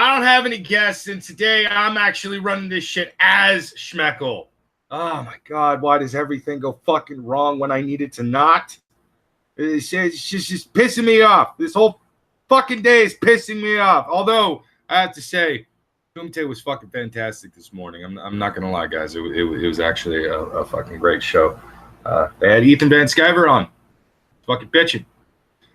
I don't have any guests, and today I'm actually running this shit as Schmeckle. Oh my God, why does everything go fucking wrong when I need it to not? It's just pissing me off. This whole fucking day is pissing me off. Although, I have to say, Kumite was fucking fantastic this morning. I'm not going to lie, guys. It was actually a fucking great show. They had Ethan Van Sciver on. Fucking bitching.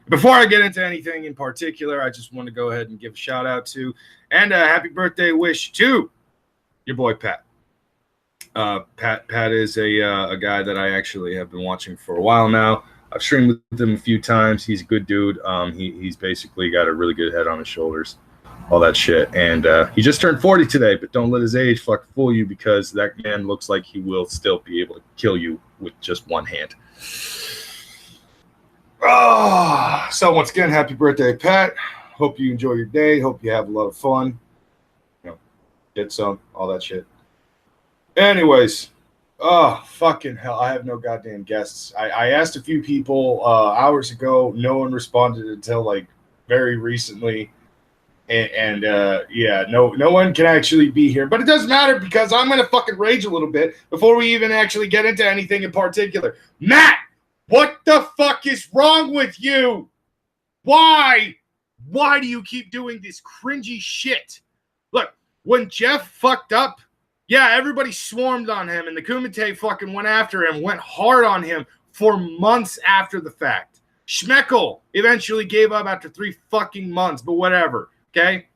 Before I get into anything in particular, I just want to go ahead and give a shout out to and a happy birthday wish to your boy Pat. Pat is a guy that I actually have been watching for a while now. I've streamed with him a few times. He's a good dude. He's basically got a really good head on his shoulders, all that shit. And he just turned 40 today, but don't let his age fucking fool you, because that man looks like he will still be able to kill you with just one hand. Oh, so once again, happy birthday, Pat. Hope you enjoy your day. Hope you have a lot of fun. You know, get some, all that shit. Anyways, oh, fucking hell. I have no goddamn guests. I asked a few people hours ago. No one responded until like very recently. And yeah, no one can actually be here. But it doesn't matter, because I'm going to fucking rage a little bit before we even actually get into anything in particular. Matt! What the fuck is wrong with you? Why? Why do you keep doing this cringy shit? Look, when Jeff fucked up, yeah, everybody swarmed on him, and the Kumite fucking went after him, went hard on him for months after the fact. Schmeckle eventually gave up after 3 fucking months, but whatever, okay?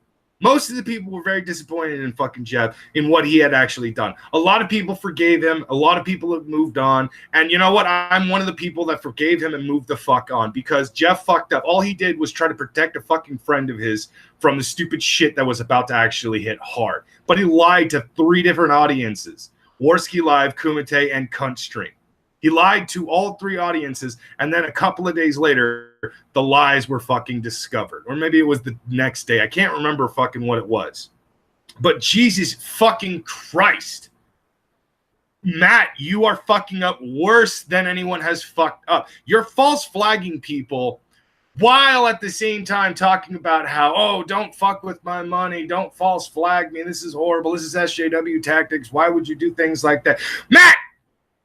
Most of the people were very disappointed in fucking Jeff, in what he had actually done. A lot of people forgave him. A lot of people have moved on. And you know what? I'm one of the people that forgave him and moved the fuck on, because Jeff fucked up. All he did was try to protect a fucking friend of his from the stupid shit that was about to actually hit hard. But he lied to 3 different audiences: Warski Live, Kumite, and Cunt Stream. He lied to all 3 audiences, and then a couple of days later, the lies were fucking discovered. Or maybe it was the next day. I can't remember fucking what it was. But Jesus fucking Christ. Matt, you are fucking up worse than anyone has fucked up. You're false flagging people while at the same time talking about how, oh, don't fuck with my money. Don't false flag me. This is horrible. This is SJW tactics. Why would you do things like that? Matt!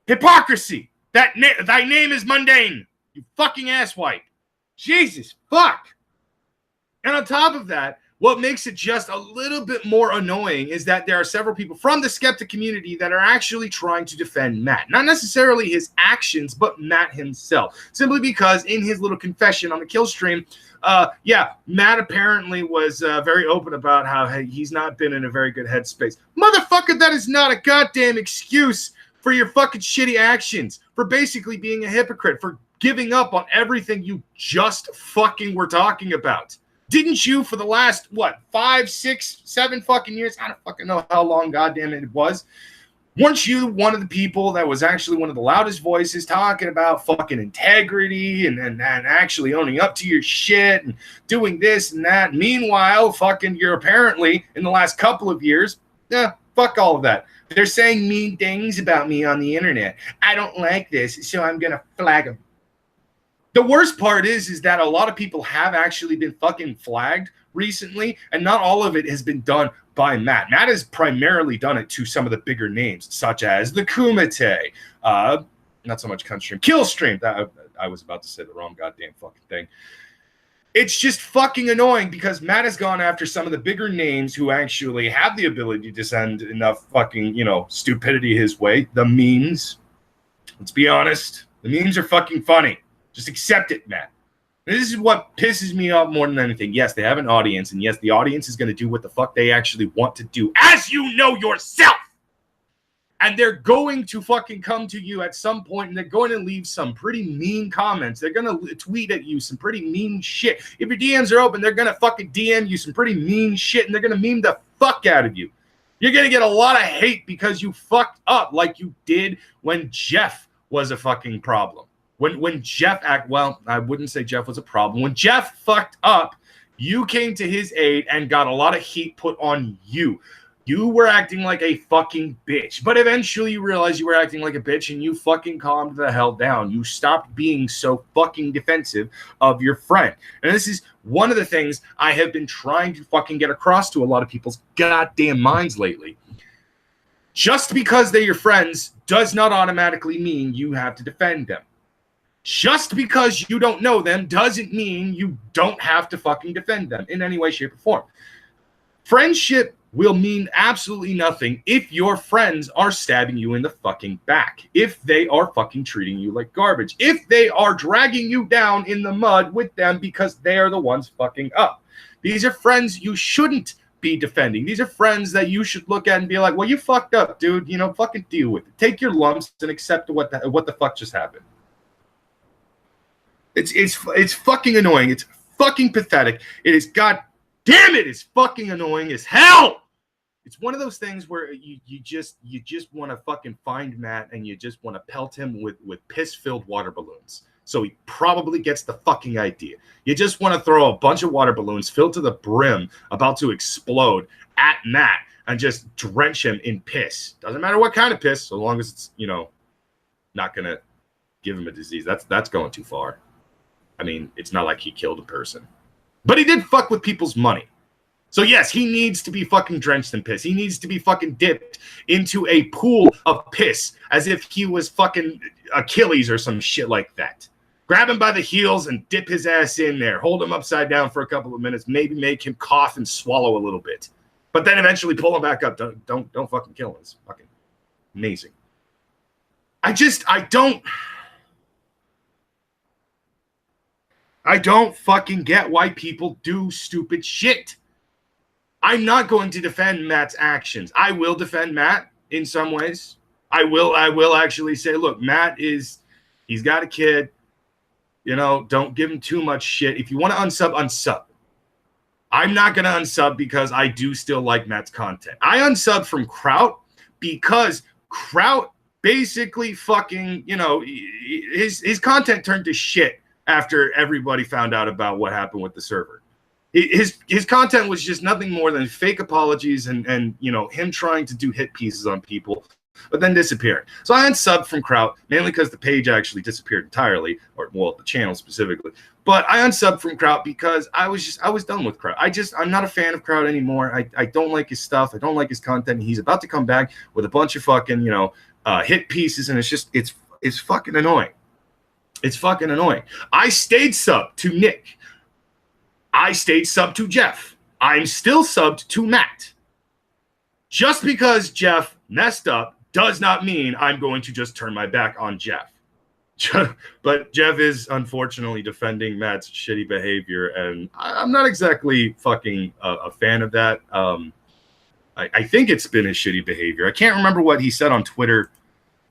Hypocrisy. Thy name is Mundane. You fucking asswipe. Jesus, fuck. And on top of that, what makes it just a little bit more annoying is that there are several people from the Skeptic community that are actually trying to defend Matt. Not necessarily his actions, but Matt himself. Simply because in his little confession on the kill stream, yeah, Matt apparently was very open about how he's not been in a very good headspace. Motherfucker, that is not a goddamn excuse for your fucking shitty actions, for basically being a hypocrite, for giving up on everything you just fucking were talking about. Didn't you, for the last, 5, 6, 7 fucking years, I don't fucking know how long goddamn it was, weren't you one of the people that was actually one of the loudest voices talking about fucking integrity and actually owning up to your shit and doing this and that? Meanwhile, fucking you're apparently, in the last couple of years, fuck all of that. They're saying mean things about me on the internet. I don't like this, so I'm going to flag them. The worst part is that a lot of people have actually been fucking flagged recently, and not all of it has been done by Matt. Matt has primarily done it to some of the bigger names, such as the Kumite, not so much Country Killstream. I was about to say the wrong goddamn fucking thing. It's just fucking annoying, because Matt has gone after some of the bigger names who actually have the ability to send enough fucking, stupidity his way. The memes. Let's be honest. The memes are fucking funny. Just accept it, Matt. This is what pisses me off more than anything. Yes, they have an audience, and yes, the audience is going to do what the fuck they actually want to do, as you know yourself. And they're going to fucking come to you at some point, and they're going to leave some pretty mean comments. They're going to tweet at you some pretty mean shit. If your DMs are open, they're going to fucking DM you some pretty mean shit, and they're going to meme the fuck out of you. You're going to get a lot of hate because you fucked up like you did when Jeff was a fucking problem. When Jeff I wouldn't say Jeff was a problem. When Jeff fucked up, you came to his aid and got a lot of heat put on you. You were acting like a fucking bitch. But eventually you realized you were acting like a bitch and you fucking calmed the hell down. You stopped being so fucking defensive of your friend. And this is one of the things I have been trying to fucking get across to a lot of people's goddamn minds lately. Just because they're your friends does not automatically mean you have to defend them. Just because you don't know them doesn't mean you don't have to fucking defend them in any way, shape, or form. Friendship will mean absolutely nothing if your friends are stabbing you in the fucking back, if they are fucking treating you like garbage, if they are dragging you down in the mud with them because they are the ones fucking up. These are friends you shouldn't be defending. These are friends that you should look at and be like, well, you fucked up, dude. You know, fucking deal with it. Take your lumps and accept what the fuck just happened. It's fucking annoying. It's fucking pathetic. It is damn it, it's fucking annoying as hell. It's one of those things where you just want to fucking find Matt and you just want to pelt him with piss-filled water balloons. So he probably gets the fucking idea. You just want to throw a bunch of water balloons filled to the brim, about to explode, at Matt and just drench him in piss. Doesn't matter what kind of piss, so long as it's, you know, not going to give him a disease. That's going too far. I mean, it's not like he killed a person. But he did fuck with people's money. So yes, he needs to be fucking drenched in piss. He needs to be fucking dipped into a pool of piss as if he was fucking Achilles or some shit like that. Grab him by the heels and dip his ass in there. Hold him upside down for a couple of minutes. Maybe make him cough and swallow a little bit. But then eventually pull him back up. Don't fucking kill him. It's fucking amazing. I don't fucking get why people do stupid shit. I'm not going to defend Matt's actions. I will defend Matt in some ways. I will actually say, look, Matt he's got a kid. You know, don't give him too much shit. If you want to unsub. I'm not going to unsub because I do still like Matt's content. I unsubbed from Kraut because Kraut basically fucking, you know, his content turned to shit after everybody found out about what happened with the server. His content was just nothing more than fake apologies and you know, him trying to do hit pieces on people, but then disappearing. So I unsubbed from Kraut, mainly because the page actually disappeared entirely, or well, the channel specifically. But I unsubbed from Kraut because I was done with Kraut. I'm not a fan of Kraut anymore. I don't like his stuff. I don't like his content. He's about to come back with a bunch of fucking, you know, hit pieces, and it's fucking annoying. It's fucking annoying. I stayed sub to Nick. I stayed sub to Jeff. I'm still subbed to Matt. Just because Jeff messed up does not mean I'm going to just turn my back on Jeff. But Jeff is unfortunately defending Matt's shitty behavior, and I'm not exactly fucking a fan of that. I think it's been his shitty behavior. I can't remember what he said on Twitter.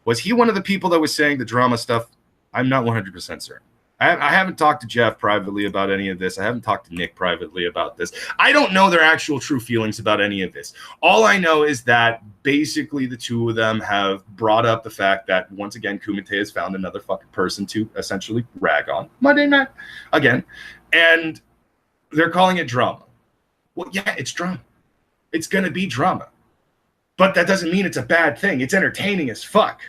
Was he one of the people that was saying the drama stuff? I'm not 100% certain. I haven't talked to Jeff privately about any of this. I haven't talked to Nick privately about this. I don't know their actual true feelings about any of this. All I know is that basically the two of them have brought up the fact that, once again, Kumite has found another fucking person to essentially rag on. MundaneMatt again. And they're calling it drama. Well, yeah, it's drama. It's going to be drama. But that doesn't mean it's a bad thing. It's entertaining as fuck.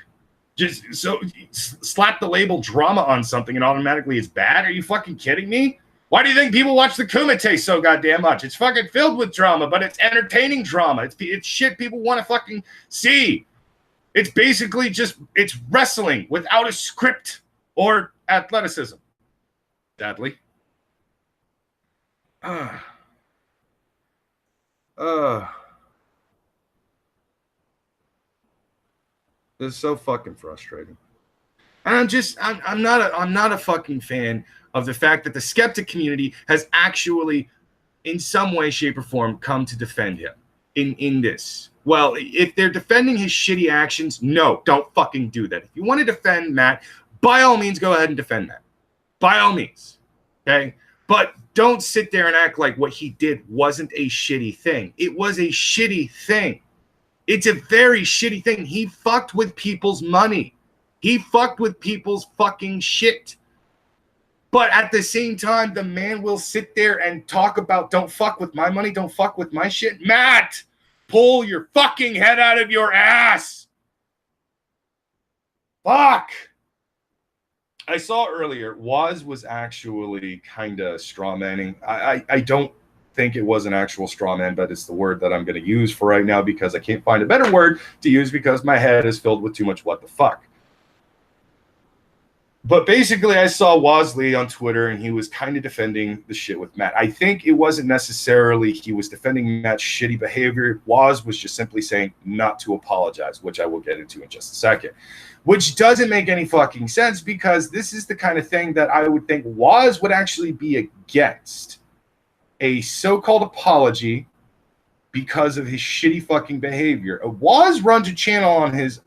Just so slap the label drama on something and automatically it's bad? Are you fucking kidding me? Why do you think people watch the Kumite so goddamn much? It's fucking filled with drama, but it's entertaining drama. It's shit people want to fucking see. It's basically it's wrestling without a script or athleticism. Sadly. This is so fucking frustrating. And I'm not a fucking fan of the fact that the Skeptic community has actually, in some way, shape, or form, come to defend him in this. Well, if they're defending his shitty actions, no, don't fucking do that. If you want to defend Matt, by all means, go ahead and defend Matt. By all means. Okay? But don't sit there and act like what he did wasn't a shitty thing. It was a shitty thing. It's a very shitty thing. He fucked with people's money. He fucked with people's fucking shit. But at the same time, the man will sit there and talk about, don't fuck with my money, don't fuck with my shit. Matt, Pull your fucking head out of your ass. Fuck. I saw earlier, Waz was actually kind of strawmanning. I don't think it was an actual straw man, but it's the word that I'm going to use for right now because I can't find a better word to use because my head is filled with too much what the fuck. But basically, I saw Wazlee on Twitter, and he was kind of defending the shit with Matt. I think it wasn't necessarily he was defending Matt's shitty behavior. Waz was just simply saying not to apologize, which I will get into in just a second. Which doesn't make any fucking sense because this is the kind of thing that I would think Waz would actually be against. A so-called apology because of his shitty fucking behavior. Waz runs a channel on his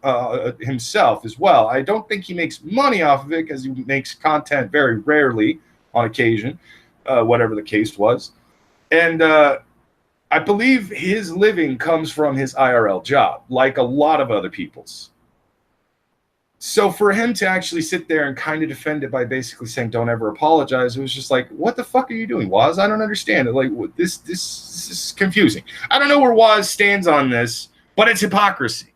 himself as well. I don't think he makes money off of it because he makes content very rarely on occasion, whatever the case was. And I believe his living comes from his IRL job, like a lot of other people's. So for him to actually sit there and kind of defend it by basically saying don't ever apologize, it was just like, what the fuck are you doing, Waz? I don't understand it. Like this is confusing. I don't know where Waz stands on this, but it's hypocrisy.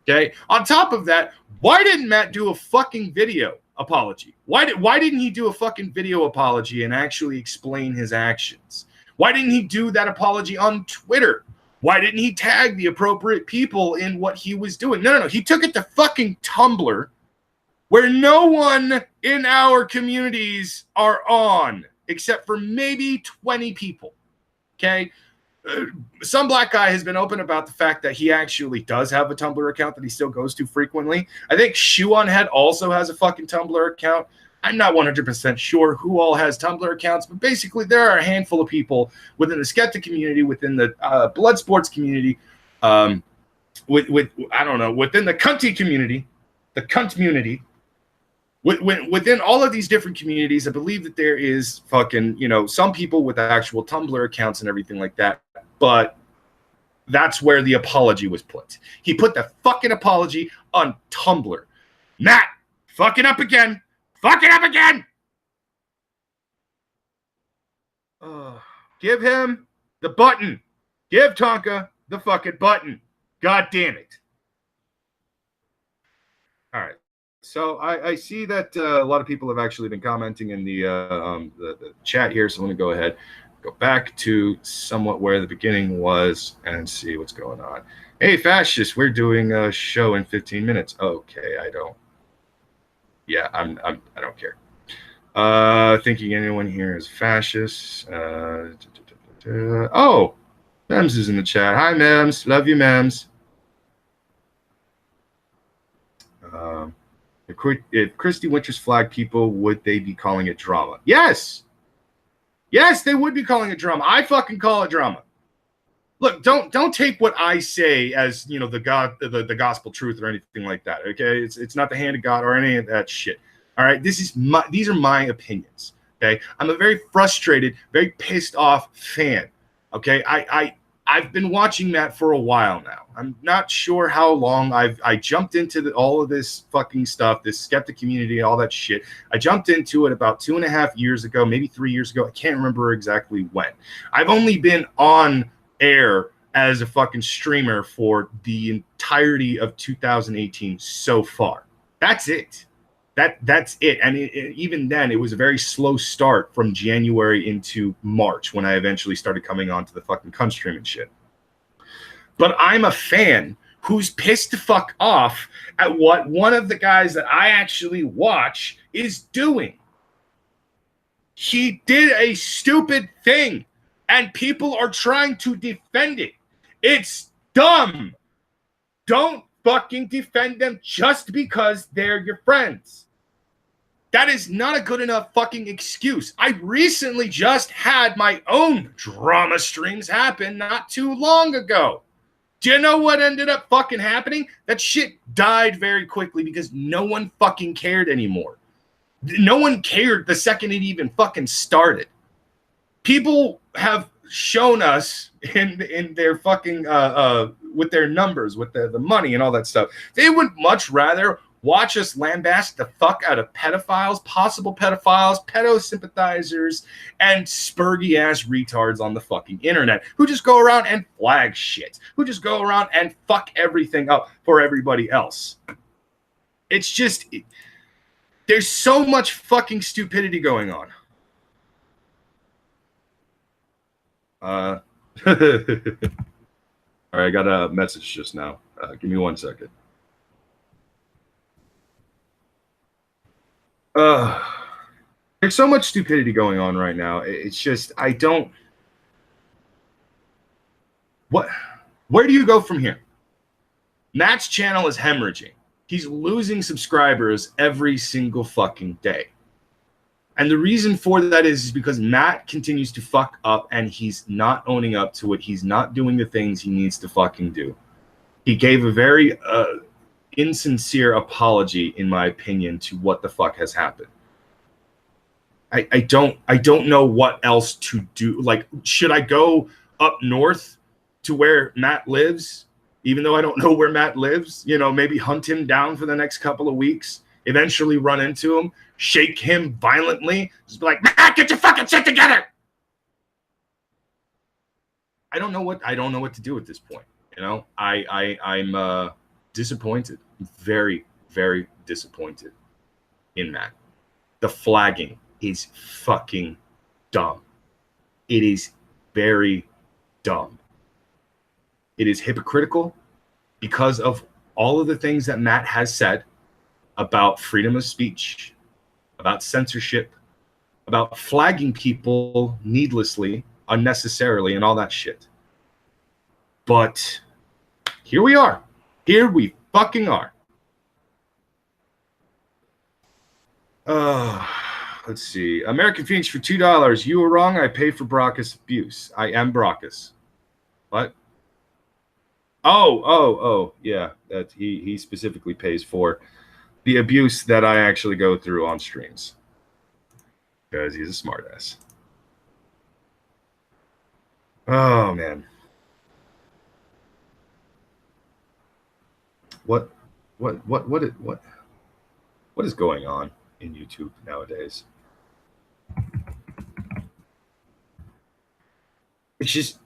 Okay. On top of that, why didn't Matt do a fucking video apology? Why didn't he do a fucking video apology and actually explain his actions? Why didn't he do that apology on Twitter? Why didn't he tag the appropriate people in what he was doing? No. He took it to fucking Tumblr, where no one in our communities are on, except for maybe 20 people. Okay? Some black guy has been open about the fact that he actually does have a Tumblr account that he still goes to frequently. I think Shoe on Head also has a fucking Tumblr account. I'm not 100% sure who all has Tumblr accounts, but basically there are a handful of people within the Skeptic community, within the blood sports community, within the cunty community, the cunt community, within all of these different communities. I believe that there is fucking, some people with actual Tumblr accounts and everything like that, but that's where the apology was put. He put the fucking apology on Tumblr. Matt, fucking up again. Fuck it up again! Give him the button. Give Tonka the fucking button. God damn it. All right. So I see that a lot of people have actually been commenting in the chat here. So let me go ahead, go back to somewhat where the beginning was and see what's going on. Hey, fascists, we're doing a show in 15 minutes. Okay, I don't. Yeah, I don't care. Thinking anyone here is fascist. Oh, Mems is in the chat. Hi, Mems. Love you, Mems. If Christy Winters flagged people, would they be calling it drama? Yes. Yes, they would be calling it drama. I fucking call it drama. Look, don't take what I say as the gospel truth or anything like that. Okay, it's not the hand of God or any of that shit. All right, these are my opinions. Okay, I'm a very frustrated, very pissed off fan. Okay, I've been watching Matt for a while now. I'm not sure how long I jumped into all of this fucking stuff, this skeptic community, all that shit. I jumped into it about 2.5 years ago, maybe 3 years ago. I can't remember exactly when. I've only been on air as a fucking streamer for the entirety of 2018 so far. That's it. That's it. And even then, it was a very slow start from January into March when I eventually started coming on to the fucking cunt streaming shit. But I'm a fan who's pissed the fuck off at what one of the guys that I actually watch is doing. He did a stupid thing, and people are trying to defend it. It's dumb. Don't fucking defend them just because they're your friends. That is not a good enough fucking excuse. I recently just had my own drama streams happen not too long ago. Do you know what ended up fucking happening? That shit died very quickly because no one fucking cared anymore. No one cared the second it even fucking started. People have shown us in their fucking with their numbers, with the money and all that stuff. They would much rather Watch us lambast the fuck out of pedophiles, possible pedophiles, pedo sympathizers, and spurgy ass retards on the fucking internet who just go around and flag shit, who just go around and fuck everything up for everybody else. It's just, there's so much fucking stupidity going on. All right, I got a message just now. Give me 1 second. There's so much stupidity going on right now. It's just, I don't. Where do you go from here? Matt's channel is hemorrhaging. He's losing subscribers every single fucking day. And the reason for that is because Matt continues to fuck up and he's not owning up to it. He's not doing the things he needs to fucking do. He gave a very insincere apology, in my opinion, to what the fuck has happened. I don't know what else to do. Like, should I go up north to where Matt lives, even though I don't know where Matt lives? You know, maybe hunt him down for the next couple of weeks, eventually run into him, shake him violently, just be like, Matt, get your fucking shit together. I don't know what to do at this point. You know, I'm disappointed, very, very disappointed in Matt. The flagging is fucking dumb. It is very dumb. It is hypocritical because of all of the things that Matt has said about freedom of speech, about censorship, about flagging people needlessly, unnecessarily, and all that shit. But here we are. Here we fucking are. Let's see. American Phoenix for $2. You were wrong. I pay for Brockus abuse. I am Brockus. What? Oh, yeah. That he specifically pays for the abuse that I actually go through on streams. Because he's a smartass. Oh man. What is going on in YouTube nowadays? It's just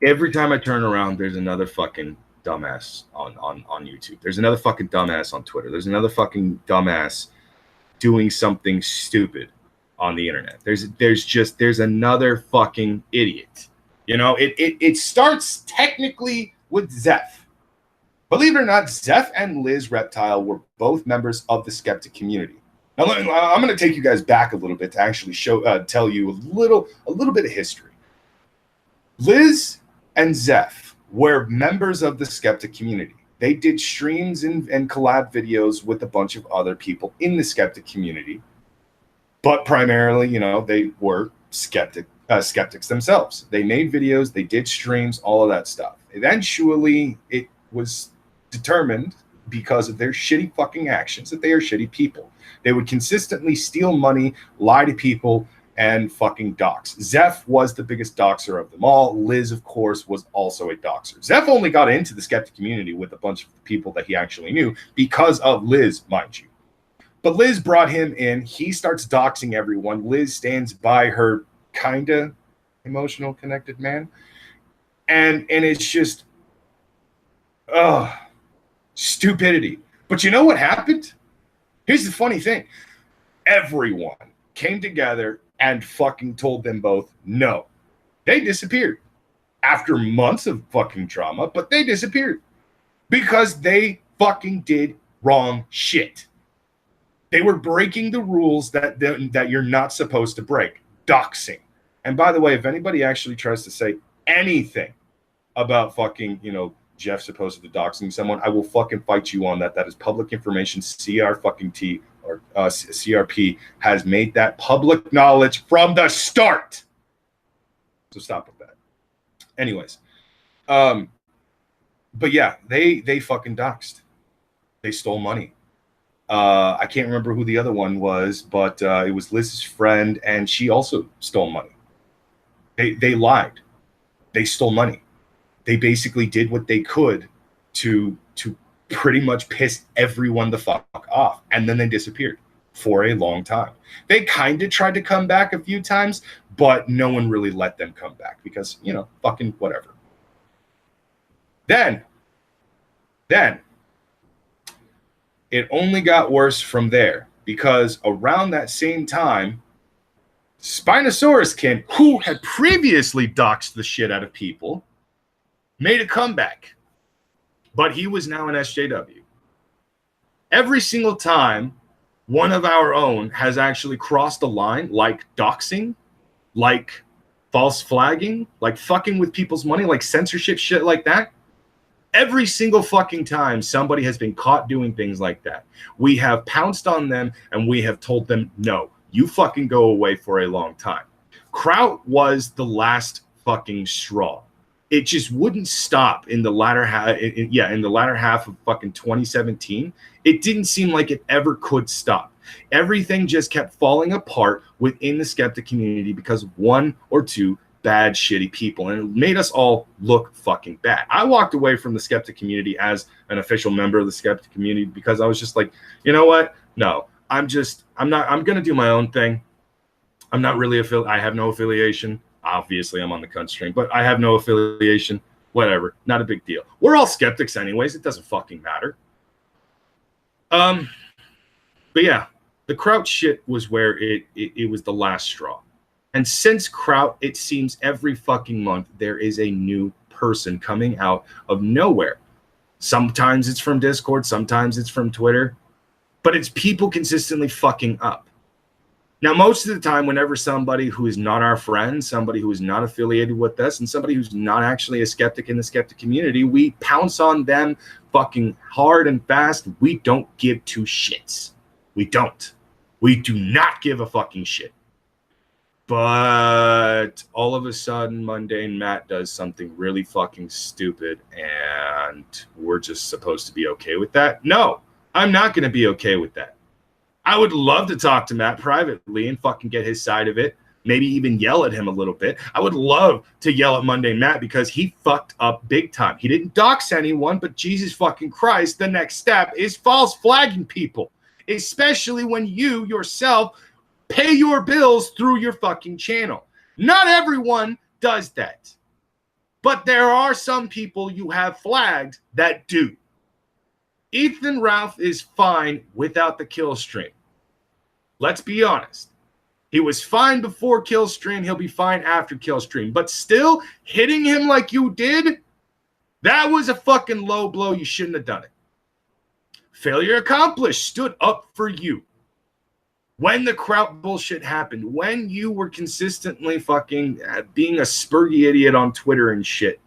every time I turn around, there's another fucking dumbass on YouTube. There's another fucking dumbass on Twitter. There's another fucking dumbass doing something stupid on the internet. There's another fucking idiot. You know, it starts technically with Zeph. Believe it or not, Zeph and Liz Reptile were both members of the Skeptic community. Now, I'm going to take you guys back a little bit to actually tell you a little bit of history. Liz and Zeph were members of the Skeptic community. They did streams and collab videos with a bunch of other people in the Skeptic community. But primarily, you know, they were skeptics themselves. They made videos, they did streams, all of that stuff. Eventually, it was determined because of their shitty fucking actions that they are shitty people. They would consistently steal money, lie to people, and fucking dox. Zeph was the biggest doxer of them all. Liz, of course, was also a doxer. Zeph only got into the Skeptic community with a bunch of people that he actually knew because of Liz, mind you. But Liz brought him in. He starts doxing everyone. Liz stands by her kinda emotional connected man. And it's just stupidity. But you know what happened? Here's the funny thing. Everyone came together and fucking told them both no. They disappeared after months of fucking drama, but they disappeared because they fucking did wrong shit. They were breaking the rules that you're not supposed to break. Doxing. And by the way, if anybody actually tries to say anything about fucking, you know, Jeff supposedly doxing someone, I will fucking fight you on that. That is public information. CRT or CRP has made that public knowledge from the start. So stop with that. Anyways, but yeah, they fucking doxed. They stole money. I can't remember who the other one was, but it was Liz's friend, and she also stole money. They lied. They stole money. They basically did what they could to pretty much pissed everyone the fuck off. And then they disappeared for a long time. They kind of tried to come back a few times, but no one really let them come back because, you know, fucking whatever. Then it only got worse from there because around that same time, Spinosauruskin, who had previously doxed the shit out of people, made a comeback. But he was now an SJW. Every single time one of our own has actually crossed a line, like doxing, like false flagging, like fucking with people's money, like censorship shit like that, every single fucking time somebody has been caught doing things like that, we have pounced on them and we have told them, no, you fucking go away for a long time. Kraut was the last fucking straw. It just wouldn't stop in the latter half. In the latter half of fucking 2017, it didn't seem like it ever could stop. Everything just kept falling apart within the skeptic community because of one or two bad, shitty people, and it made us all look fucking bad. I walked away from the skeptic community as an official member of the skeptic community because I was just like, you know what? No, I'm going to do my own thing. I'm not really I have no affiliation. Obviously, I'm on the cunt stream, but I have no affiliation. Whatever. Not a big deal. We're all skeptics anyways. It doesn't fucking matter. But yeah, the Kraut shit was where it was the last straw. And since Kraut, it seems every fucking month there is a new person coming out of nowhere. Sometimes it's from Discord. Sometimes it's from Twitter. But it's people consistently fucking up. Now, most of the time, whenever somebody who is not our friend, somebody who is not affiliated with us, and somebody who's not actually a skeptic in the skeptic community, we pounce on them fucking hard and fast. We don't give two shits. We don't. We do not give a fucking shit. But all of a sudden, MundaneMatt does something really fucking stupid, and we're just supposed to be okay with that? No, I'm not going to be okay with that. I would love to talk to Matt privately and fucking get his side of it. Maybe even yell at him a little bit. I would love to yell at MundaneMatt because he fucked up big time. He didn't dox anyone, but Jesus fucking Christ, the next step is false flagging people, especially when you yourself pay your bills through your fucking channel. Not everyone does that, but there are some people you have flagged that do. Ethan Ralph is fine without the kill stream. Let's be honest. He was fine before kill stream. He'll be fine after kill stream. But still, hitting him like you did, that was a fucking low blow. You shouldn't have done it. Failure accomplished. Stood up for you. When the Kraut bullshit happened, when you were consistently fucking being a spurgy idiot on Twitter and shit,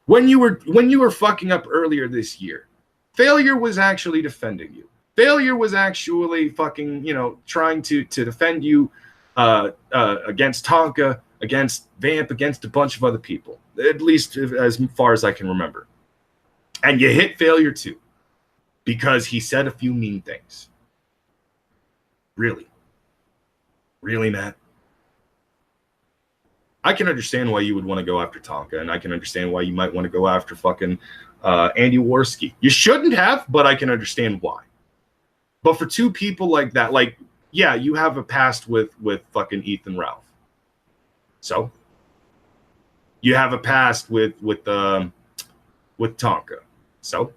when you were fucking up earlier this year, Failure was actually defending you. Failure was actually fucking, trying to defend you against Tonka, against Vamp, against a bunch of other people, at least as far as I can remember. And you hit Failure too, because he said a few mean things. Really? Really, Matt? I can understand why you would want to go after Tonka, and I can understand why you might want to go after fucking Andy Worski. You shouldn't have, but I can understand why. But for two people like that, yeah, you have a past with fucking Ethan Ralph. So you have a past with Tonka. So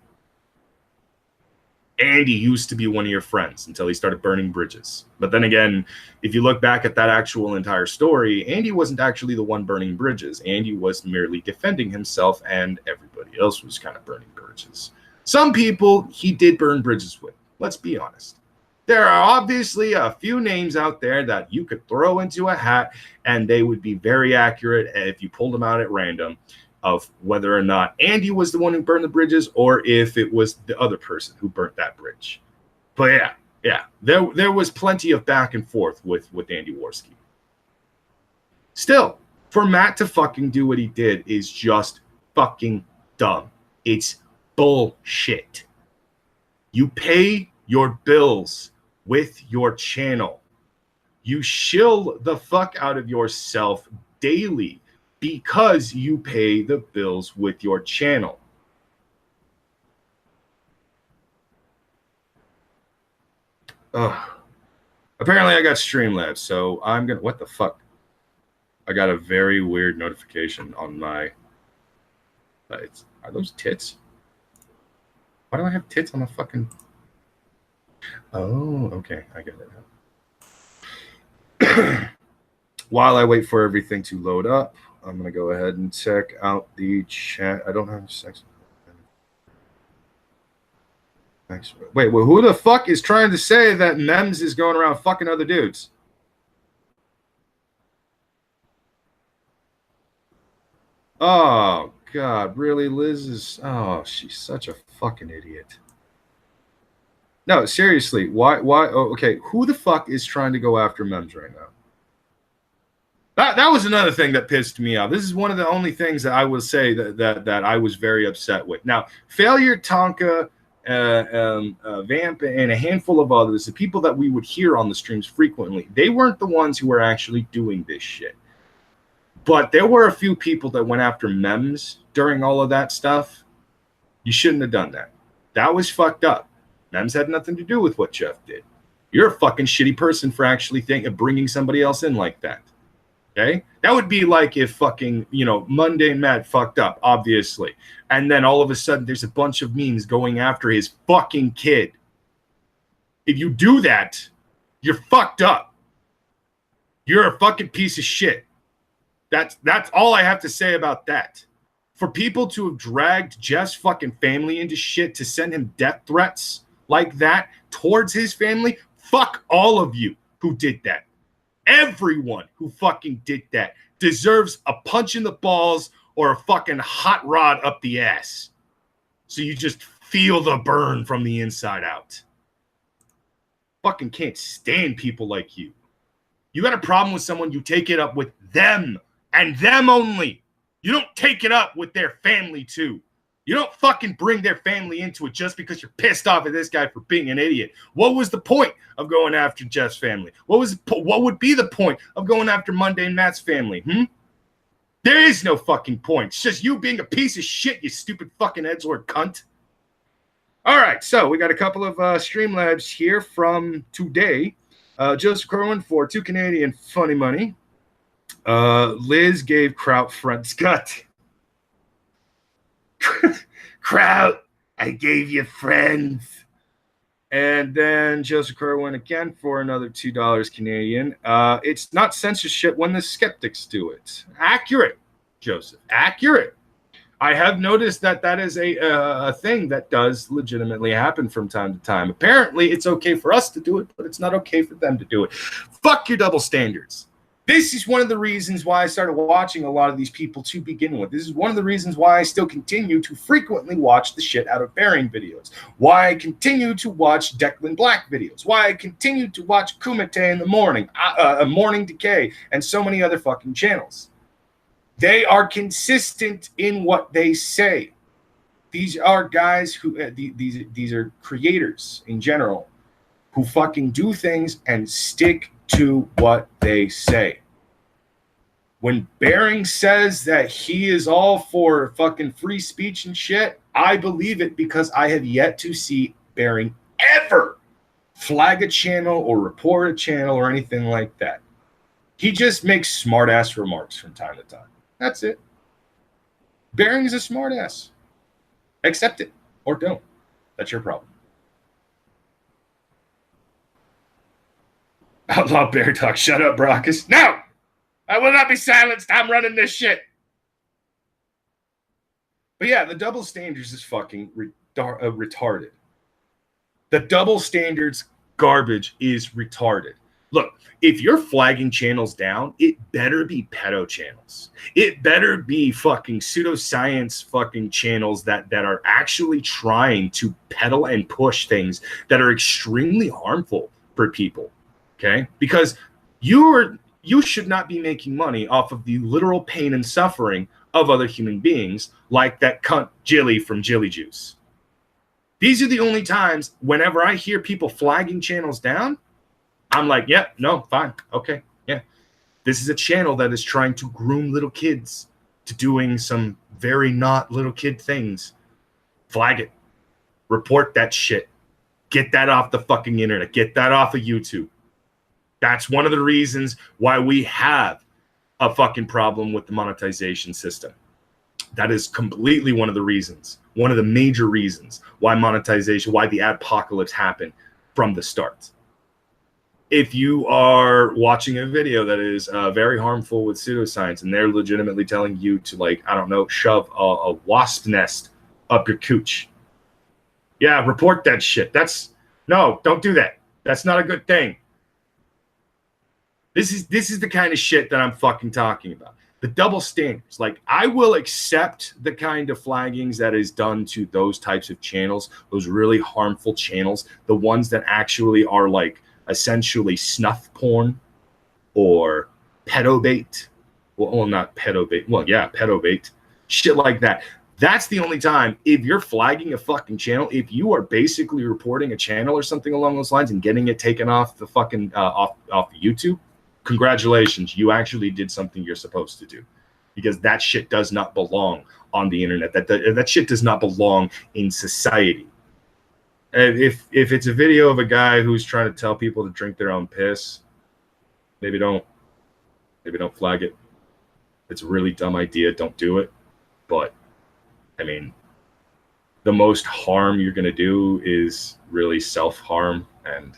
Andy used to be one of your friends until he started burning bridges. But then again, if you look back at that actual entire story, Andy wasn't actually the one burning bridges. Andy was merely defending himself, and everybody else was kind of burning bridges. Some people he did burn bridges with. Let's be honest. There are obviously a few names out there that you could throw into a hat, and they would be very accurate if you pulled them out at random, of whether or not Andy was the one who burned the bridges or if it was the other person who burnt that bridge. But yeah, there was plenty of back and forth with Andy Worski. Still, for Matt to fucking do what he did is just fucking dumb. It's bullshit. You pay your bills with your channel. You shill the fuck out of yourself daily because you pay the bills with your channel. Apparently I got Streamlabs, so I'm gonna. What the fuck? I got a very weird notification on my. Are those tits? Why do I have tits on the fucking? Oh, okay, I get it now. While I wait for everything to load up, I'm gonna go ahead and check out the chat. I don't have sex. Wait, well, who the fuck is trying to say that Mems is going around fucking other dudes? Oh, God, really? Liz is... Oh, she's such a fucking idiot. No, seriously, why? Oh, okay, who the fuck is trying to go after Mems right now? That was another thing that pissed me off. This is one of the only things that I will say that I was very upset with. Now, Failure, Tonka... Vamp, and a handful of others, the people that we would hear on the streams frequently, they weren't the ones who were actually doing this shit. But there were a few people that went after Mems during all of that stuff. You shouldn't have done that. That was fucked up. Mems had nothing to do with what Jeff did. You're a fucking shitty person for actually bringing somebody else in like that. Okay? That would be like if fucking, MundaneMatt fucked up, obviously. And then all of a sudden there's a bunch of memes going after his fucking kid. If you do that, you're fucked up. You're a fucking piece of shit. That's all I have to say about that. For people to have dragged Jeff's fucking family into shit to send him death threats like that towards his family, fuck all of you who did that. Everyone who fucking did that deserves a punch in the balls or a fucking hot rod up the ass. So you just feel the burn from the inside out. Fucking can't stand people like you. You got a problem with someone, you take it up with them and them only. You don't take it up with their family too. You don't fucking bring their family into it just because you're pissed off at this guy for being an idiot. What was the point of going after Jeff's family? What would be the point of going after MundaneMatt's family? There is no fucking point. It's just you being a piece of shit, you stupid fucking edgelord cunt. All right, so we got a couple of Streamlabs here from today. Joseph Corwin for 2 Canadian funny money. Liz gave Kraut front gut. Kraut, I gave you friends. And then Joseph Corwin again for another $2 Canadian. It's not censorship when the skeptics do it. Accurate, Joseph. Accurate. I have noticed that is a thing that does legitimately happen from time to time. Apparently, it's okay for us to do it, but it's not okay for them to do it. Fuck your double standards. This is one of the reasons why I started watching a lot of these people to begin with. This is one of the reasons why I still continue to frequently watch the shit out of Bearing videos. Why I continue to watch Declan Black videos. Why I continue to watch Kumite in the morning, Morning Decay, and so many other fucking channels. They are consistent in what they say. These are guys who, these are creators in general who fucking do things and stick to what they say. When Bearing says that he is all for fucking free speech and shit, I believe it because I have yet to see Bearing ever flag a channel or report a channel or anything like that. He just makes smart-ass remarks from time to time. That's it. Bearing is a smart-ass. Accept it or don't. That's your problem. Outlaw Bear Talk. Shut up, Brockus. No! I will not be silenced. I'm running this shit. But yeah, the double standards is fucking retarded. The double standards garbage is retarded. Look, if you're flagging channels down, it better be pedo channels. It better be fucking pseudoscience fucking channels that are actually trying to peddle and push things that are extremely harmful for people. Okay? Because you should not be making money off of the literal pain and suffering of other human beings like that cunt Jilly from Jilly Juice. These are the only times whenever I hear people flagging channels down, I'm like, yeah, no, fine. Okay, yeah. This is a channel that is trying to groom little kids to doing some very not little kid things. Flag it. Report that shit. Get that off the fucking internet. Get that off of YouTube. That's one of the reasons why we have a fucking problem with the monetization system. That is completely one of the reasons, one of the major reasons why monetization, why the adpocalypse happened from the start. If you are watching a video that is very harmful with pseudoscience and they're legitimately telling you to, like, I don't know, shove a wasp nest up your cooch. Yeah, report that shit. No, don't do that. That's not a good thing. This is the kind of shit that I'm fucking talking about. The double standards. Like, I will accept the kind of flaggings that is done to those types of channels, those really harmful channels, the ones that actually are like essentially snuff porn or pedobait. Well, not pedobait. Well, yeah, pedobait. Shit like that. That's the only time, if you're flagging a fucking channel, if you are basically reporting a channel or something along those lines and getting it taken off the fucking off YouTube, congratulations, you actually did something you're supposed to do, because that shit does not belong on the internet. That shit does not belong in society. If it's a video of a guy who's trying to tell people to drink their own piss, maybe don't flag it. It's a really dumb idea. Don't do it. But I mean, the most harm you're going to do is really self-harm, and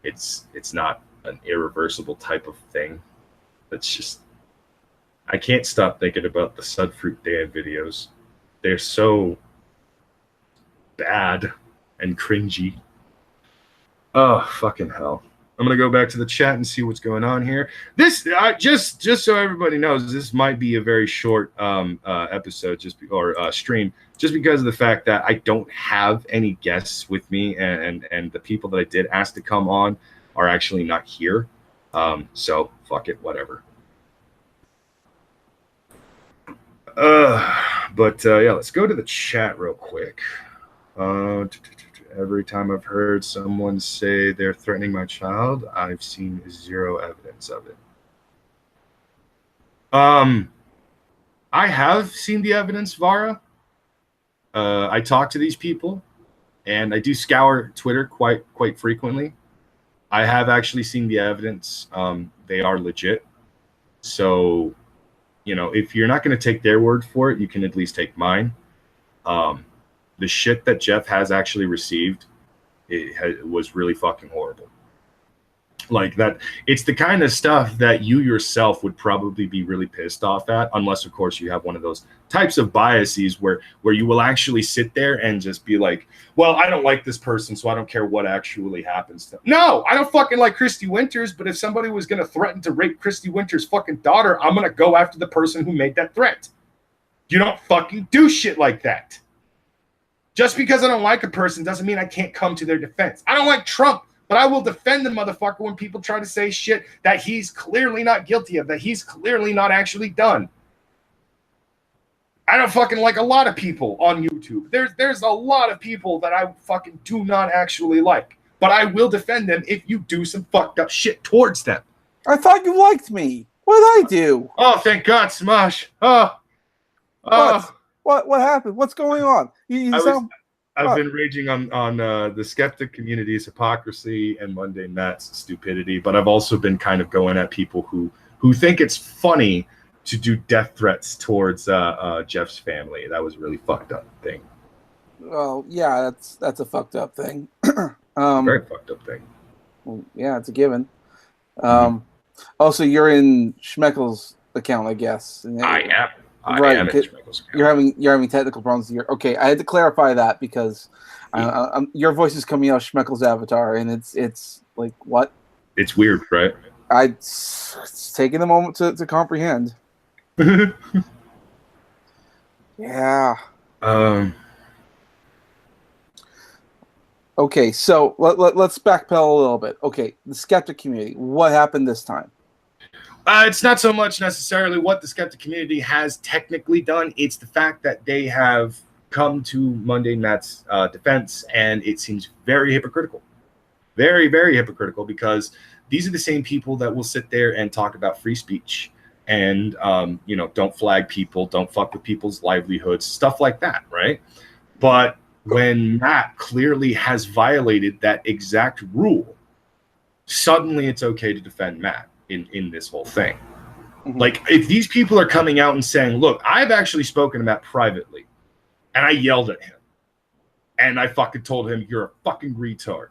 it's not an irreversible type of thing. It's just, I can't stop thinking about the Sudfruit Dan videos. They're so bad and cringy. Oh, fucking hell. I'm going to go back to the chat and see what's going on here. This, just so everybody knows, this might be a very short episode or stream, just because of the fact that I don't have any guests with me, and the people that I did ask to come on are actually not here. So fuck it, whatever. Yeah, let's go to the chat real quick. Every time I've heard someone say they're threatening my child, I've seen zero evidence of it. I have seen the evidence, Vara. I talk to these people, and I do scour Twitter quite frequently. I have actually seen the evidence. They are legit. So, you know, if you're not going to take their word for it, you can at least take mine. The shit that Jeff has actually received, it was really fucking horrible. Like that, it's the kind of stuff that you yourself would probably be really pissed off at, unless, of course, you have one of those types of biases where you will actually sit there and just be like, well, I don't like this person, so I don't care what actually happens to them. No, I don't fucking like Christy Winters, but if somebody was going to threaten to rape Christy Winters' fucking daughter, I'm going to go after the person who made that threat. You don't fucking do shit like that. Just because I don't like a person doesn't mean I can't come to their defense. I don't like Trump, but I will defend the motherfucker when people try to say shit that he's clearly not guilty of, that he's clearly not actually done. I don't fucking like a lot of people on YouTube. There's a lot of people that I fucking do not actually like, but I will defend them if you do some fucked up shit towards them. I thought you liked me. What did I do? Oh, thank God, Smosh. What happened? What's going on? I've been raging on the Skeptic community's hypocrisy and MundaneMatt's stupidity, but I've also been kind of going at people who think it's funny to do death threats towards Jeff's family. That was a really fucked up thing. Well, yeah, that's a fucked up thing. Very fucked up thing. Well, yeah, it's a given. Also, you're in Schmeckel's account, I guess. I am. Right, you're having technical problems here. Okay, I had to clarify that because your voice is coming out of Schmeckel's avatar, and it's like what? It's weird, right? It's taking a moment to comprehend. Yeah. Okay, so let's backpedal a little bit. Okay, the Skeptic community. What happened this time? It's not so much necessarily what the Skeptic community has technically done. It's the fact that they have come to MundaneMatt's defense, and it seems very hypocritical. Very, very hypocritical, because these are the same people that will sit there and talk about free speech and, don't flag people, don't fuck with people's livelihoods, stuff like that, right? But when Matt clearly has violated that exact rule, suddenly it's okay to defend Matt in this whole thing. Mhm. Like, if these people are coming out and saying, look, I've actually spoken to Matt privately, and I yelled at him, and I fucking told him, you're a fucking retard.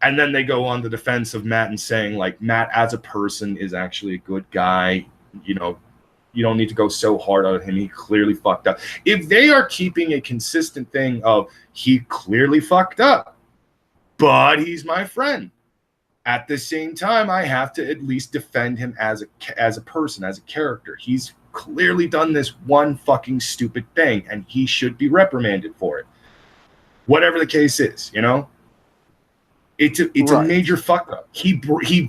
And then they go on the defense of Matt and saying, like, Matt as a person is actually a good guy. You know, you don't need to go so hard on him. He clearly fucked up. If they are keeping a consistent thing of he clearly fucked up, but he's my friend, at the same time, I have to at least defend him as a person, as a character. He's clearly done this one fucking stupid thing, and he should be reprimanded for it. Whatever the case is, you know? It's a major fuck up. He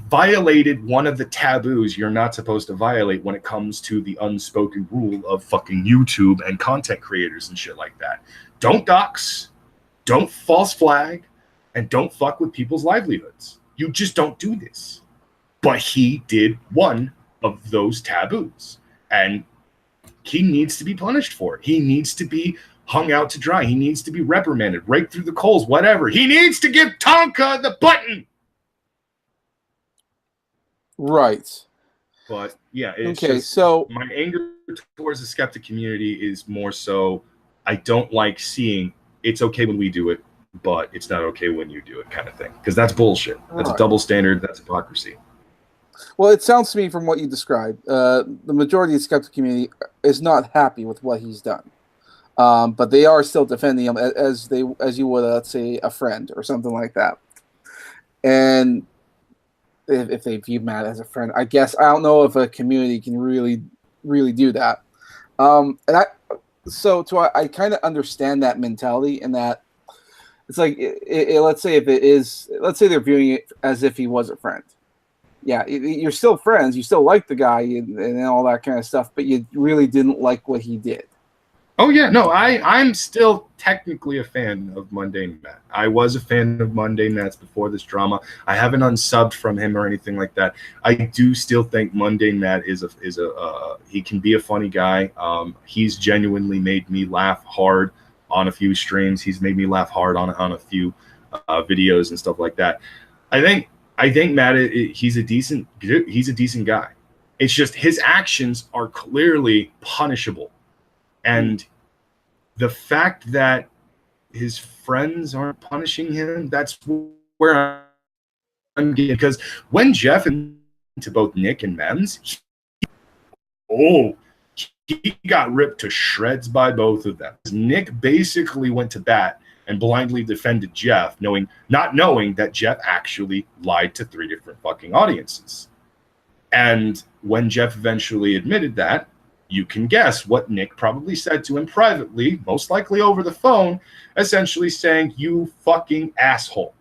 violated one of the taboos you're not supposed to violate when it comes to the unspoken rule of fucking YouTube and content creators and shit like that. Don't dox, don't false flag, and don't fuck with people's livelihoods. You just don't do this. But he did one of those taboos, and he needs to be punished for it. He needs to be hung out to dry. He needs to be reprimanded, raked through the coals, whatever. He needs to give Tonka the button. Right. But yeah, it's okay. just, So my anger towards the skeptic community is more so I don't like seeing it's okay when we do it, but it's not okay when you do it kind of thing. Because that's bullshit. That's a double standard. That's hypocrisy. Well, it sounds to me from what you described, the majority of the skeptic community is not happy with what he's done. But they are still defending him as you would, let's say, a friend or something like that. And if they view Matt as a friend, I guess I don't know if a community can really do that. And I kind of understand that mentality, and that it's like let's say they're viewing it as if he was a friend. Yeah, you're still friends. You still like the guy and all that kind of stuff, but you really didn't like what he did. Oh, yeah. No, I'm still technically a fan of MundaneMatt. I was a fan of MundaneMatt before this drama. I haven't unsubbed from him or anything like that. I do still think MundaneMatt is he can be a funny guy. He's genuinely made me laugh hard on a few streams. He's made me laugh hard on a few videos and stuff like that. I think Matt, he's a decent guy. It's just his actions are clearly punishable. And the fact that his friends aren't punishing him, that's where I'm getting. Because when Jeff and to both Nick and Mems, he got ripped to shreds by both of them. Nick basically went to bat and blindly defended Jeff, not knowing that Jeff actually lied to 3 different fucking audiences. And when Jeff eventually admitted that, you can guess what Nick probably said to him privately, most likely over the phone, essentially saying, you fucking asshole.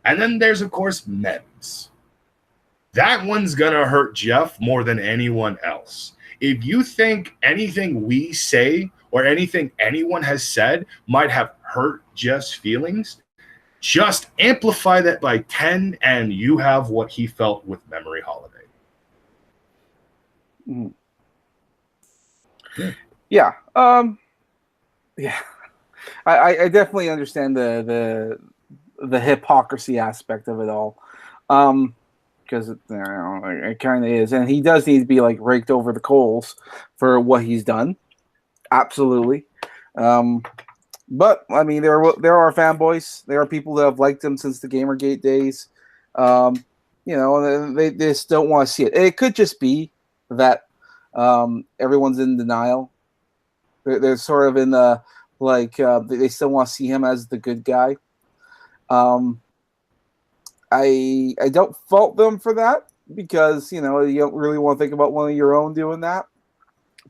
And then there's, of course, Mems. That one's gonna hurt Jeff more than anyone else. If you think anything we say or anything anyone has said might have hurt Jeff's feelings, just amplify that by 10 and you have what he felt with Memory Holiday. Mm-hmm. Yeah. Yeah. I definitely understand the hypocrisy aspect of it all. Because it kind of is, and he does need to be like raked over the coals for what he's done. Absolutely. But I mean, there are fanboys. There are people that have liked him since the Gamergate days. They just don't want to see it. It could just be that everyone's in denial. They're sort of in the they still want to see him as the good guy. I don't fault them for that, because you don't really want to think about one of your own doing that.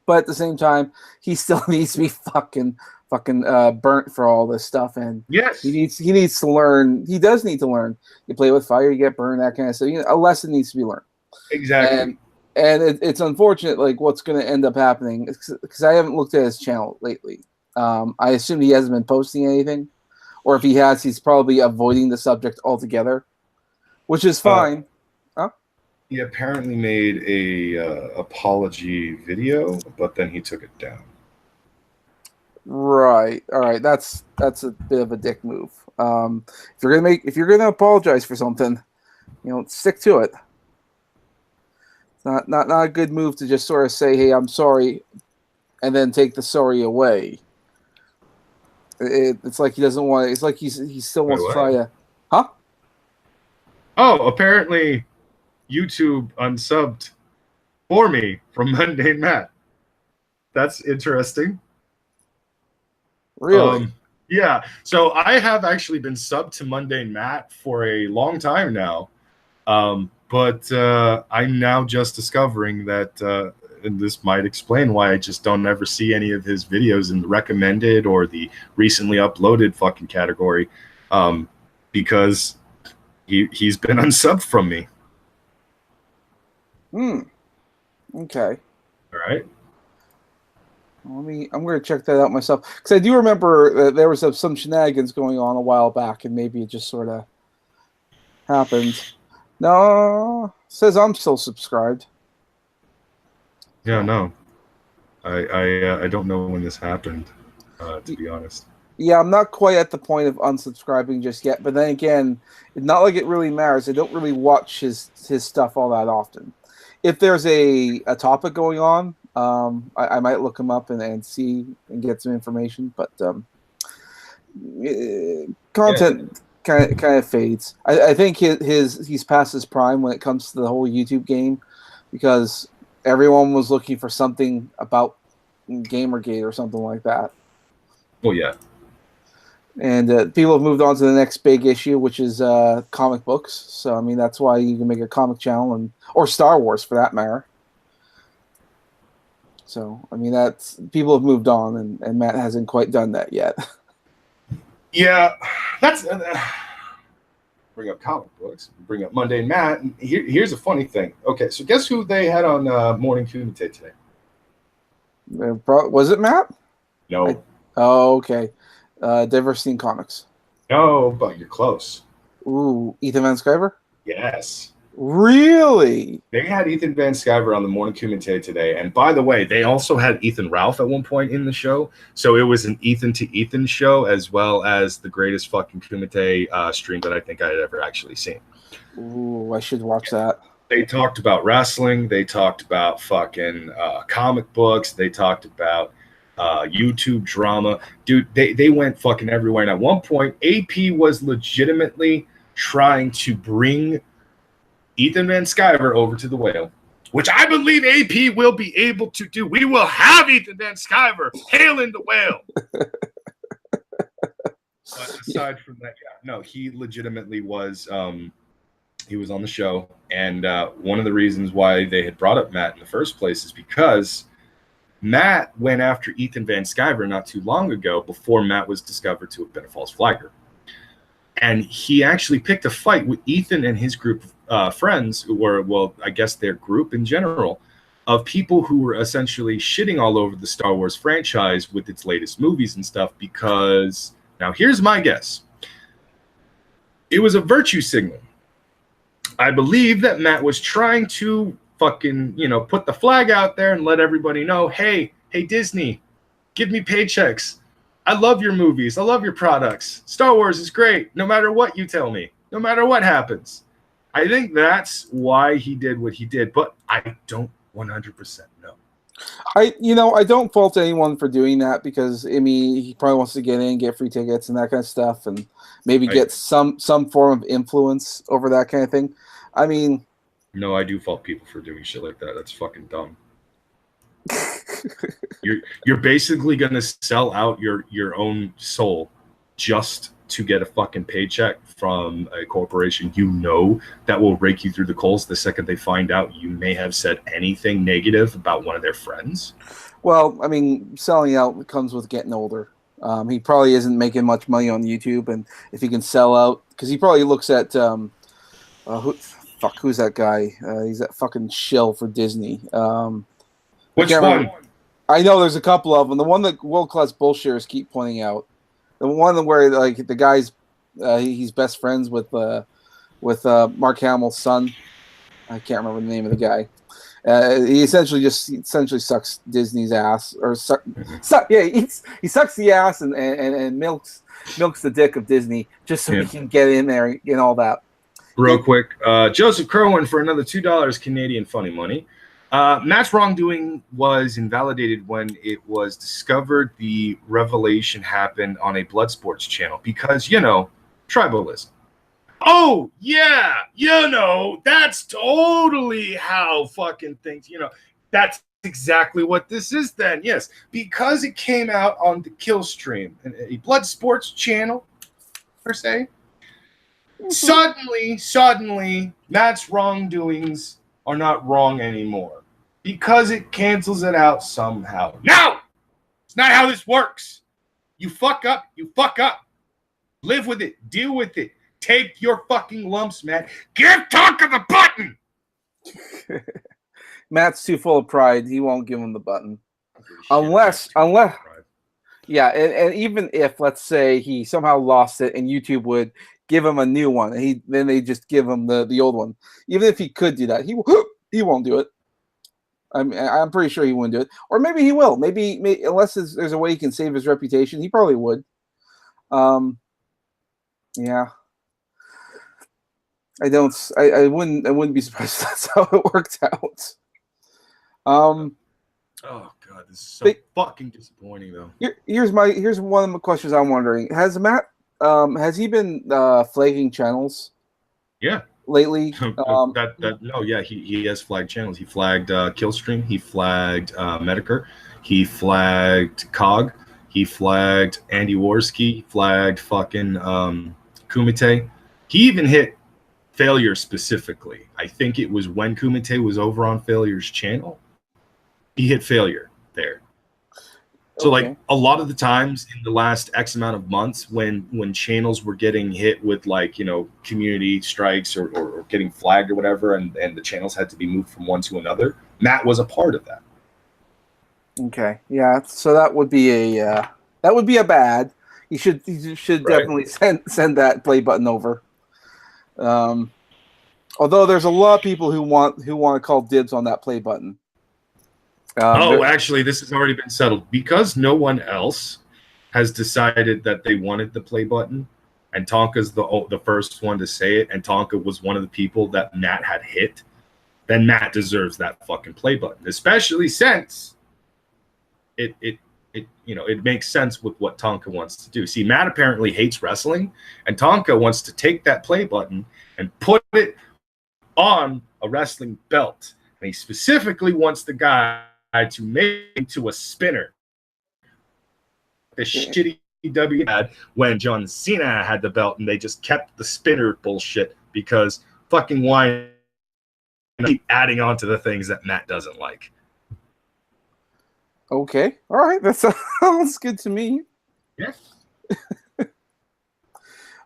But at the same time, he still needs to be fucking burnt for all this stuff, and yes, he needs to learn. He does need to learn. You play with fire, you get burned, that kind of stuff. A lesson needs to be learned. Exactly. And it's unfortunate, like what's going to end up happening, because I haven't looked at his channel lately. I assume he hasn't been posting anything, or if he has, he's probably avoiding the subject altogether, which is fine. He apparently made a apology video, but then he took it down. Right. All right. That's a bit of a dick move. If you're gonna apologize for something, stick to it. It's not a good move to just sort of say, "Hey, I'm sorry," and then take the sorry away. It's like he doesn't want. It's like he still wants to try to, huh? Oh, apparently YouTube unsubbed for me from MundaneMatt. That's interesting. Really? Yeah. So I have actually been subbed to MundaneMatt for a long time now. But I'm now just discovering that, and this might explain why I just don't ever see any of his videos in the recommended or the recently uploaded fucking category, because he's been unsubbed from me. Okay. All right. I'm going to check that out myself because I do remember that there was some shenanigans going on a while back, and maybe it just sort of happened. No, says I'm still subscribed. Yeah, no, I don't know when this happened, to be honest. Yeah, I'm not quite at the point of unsubscribing just yet, but then again, it's not like it really matters. I don't really watch his stuff all that often. If there's a topic going on, I might look him up and see and get some information, but content kind of fades. I think he's past his prime when it comes to the whole YouTube game, because everyone was looking for something about Gamergate or something like that. Well, yeah. And people have moved on to the next big issue, which is comic books. So, I mean, that's why you can make a comic channel, or Star Wars for that matter. So, I mean, that's people have moved on, and Matt hasn't quite done that yet. Yeah, that's bring up comic books, bring up MundaneMatt. And here's a funny thing. Okay, so guess who they had on Morning Kumite today? Was it Matt? No. Oh, okay. Diversity in Comics. No, but you're close. Ooh, Ethan Van Sciver? Yes. Really? They had Ethan Van Sciver on the Morning Kumite today. And by the way, they also had Ethan Ralph at one point in the show. So it was an Ethan to Ethan show, as well as the greatest fucking Kumite stream that I think I had ever actually seen. Ooh, I should watch that. They talked about wrestling. They talked about fucking comic books. They talked about YouTube drama. Dude, they went fucking everywhere. And at one point, AP was legitimately trying to bring Ethan Van Sciver over to the Whale, which I believe AP will be able to do. We will have Ethan Van Sciver hailing the Whale. But aside from that, yeah, no, he legitimately was. He was on the show, and one of the reasons why they had brought up Matt in the first place is because Matt went after Ethan Van Sciver not too long ago, before Matt was discovered to have been a false flagger. And he actually picked a fight with Ethan and his group of friends, who were, well, I guess their group in general, of people who were essentially shitting all over the Star Wars franchise with its latest movies and stuff, because, now here's my guess. It was a virtue signal. I believe that Matt was trying to fucking, put the flag out there and let everybody know, hey, Disney, give me paychecks. I love your movies. I love your products. Star Wars is great, no matter what you tell me, no matter what happens. I think that's why he did what he did, but I don't 100% know. I don't fault anyone for doing that, because I mean, he probably wants to get in, get free tickets and that kind of stuff, and maybe get some form of influence over that kind of thing. I mean, no, I do fault people for doing shit like that. That's fucking dumb. You're basically gonna sell out your own soul just to get a fucking paycheck from a corporation that will rake you through the coals the second they find out you may have said anything negative about one of their friends. Well, I mean, selling out comes with getting older. He probably isn't making much money on YouTube, and if he can sell out, because he probably looks at who's that guy? He's that fucking shill for Disney. Which one? I know there's a couple of them. The one that World Class Bullshitters keep pointing out. The one where like the guy's he's best friends with Mark Hamill's son. I can't remember the name of the guy. He essentially sucks Disney's ass, or he sucks the ass and milks the dick of Disney just so he can get in there and all that. Real quick, Joseph Kerwin for another $2 Canadian funny money. Matt's wrongdoing was invalidated when it was discovered the revelation happened on a blood sports channel because, tribalism. Oh, yeah, that's totally how fucking things, that's exactly what this is then. Yes, because it came out on the Kill Stream, a blood sports channel, per se. Suddenly, Matt's wrongdoings are not wrong anymore because it cancels it out somehow. No! It's not how this works. You fuck up, you fuck up. Live with it, deal with it. Take your fucking lumps, Matt. Give Tonka the button! Matt's too full of pride. He won't give him the button. Unless, yeah, and even if, let's say, he somehow lost it and YouTube would give him a new one, and then they just give him the old one. Even if he could do that, he won't do it. I'm pretty sure he wouldn't do it. Or maybe he will. Maybe unless there's a way he can save his reputation, he probably would. Yeah. I wouldn't be surprised if that's how it worked out. Oh god, this is so fucking disappointing though. Here's one of the questions I'm wondering. Has Matt has he been flagging channels? Yeah. Lately? He has flagged channels. He flagged Killstream, he flagged Medicare, he flagged Cog, he flagged Andy Worski, he flagged fucking Kumite. He even hit Failure specifically. I think it was when Kumite was over on Failure's channel. He hit Failure there. So like a lot of the times in the last X amount of months when channels were getting hit with community strikes or getting flagged or whatever, and the channels had to be moved from one to another, Matt was a part of that. Okay. Yeah. So that would be a bad. You should definitely send that play button over. Although there's a lot of people who want to call dibs on that play button. Actually, this has already been settled because no one else has decided that they wanted the play button, and Tonka's the first one to say it, and Tonka was one of the people that Matt had hit. Then Matt deserves that fucking play button, especially since it makes sense with what Tonka wants to do. See, Matt apparently hates wrestling, and Tonka wants to take that play button and put it on a wrestling belt. And he specifically wants the guy to make into a spinner. The shitty W had when John Cena had the belt, and they just kept the spinner bullshit because fucking why keep adding on to the things that Matt doesn't like. Okay. All right. That sounds good to me. Yeah.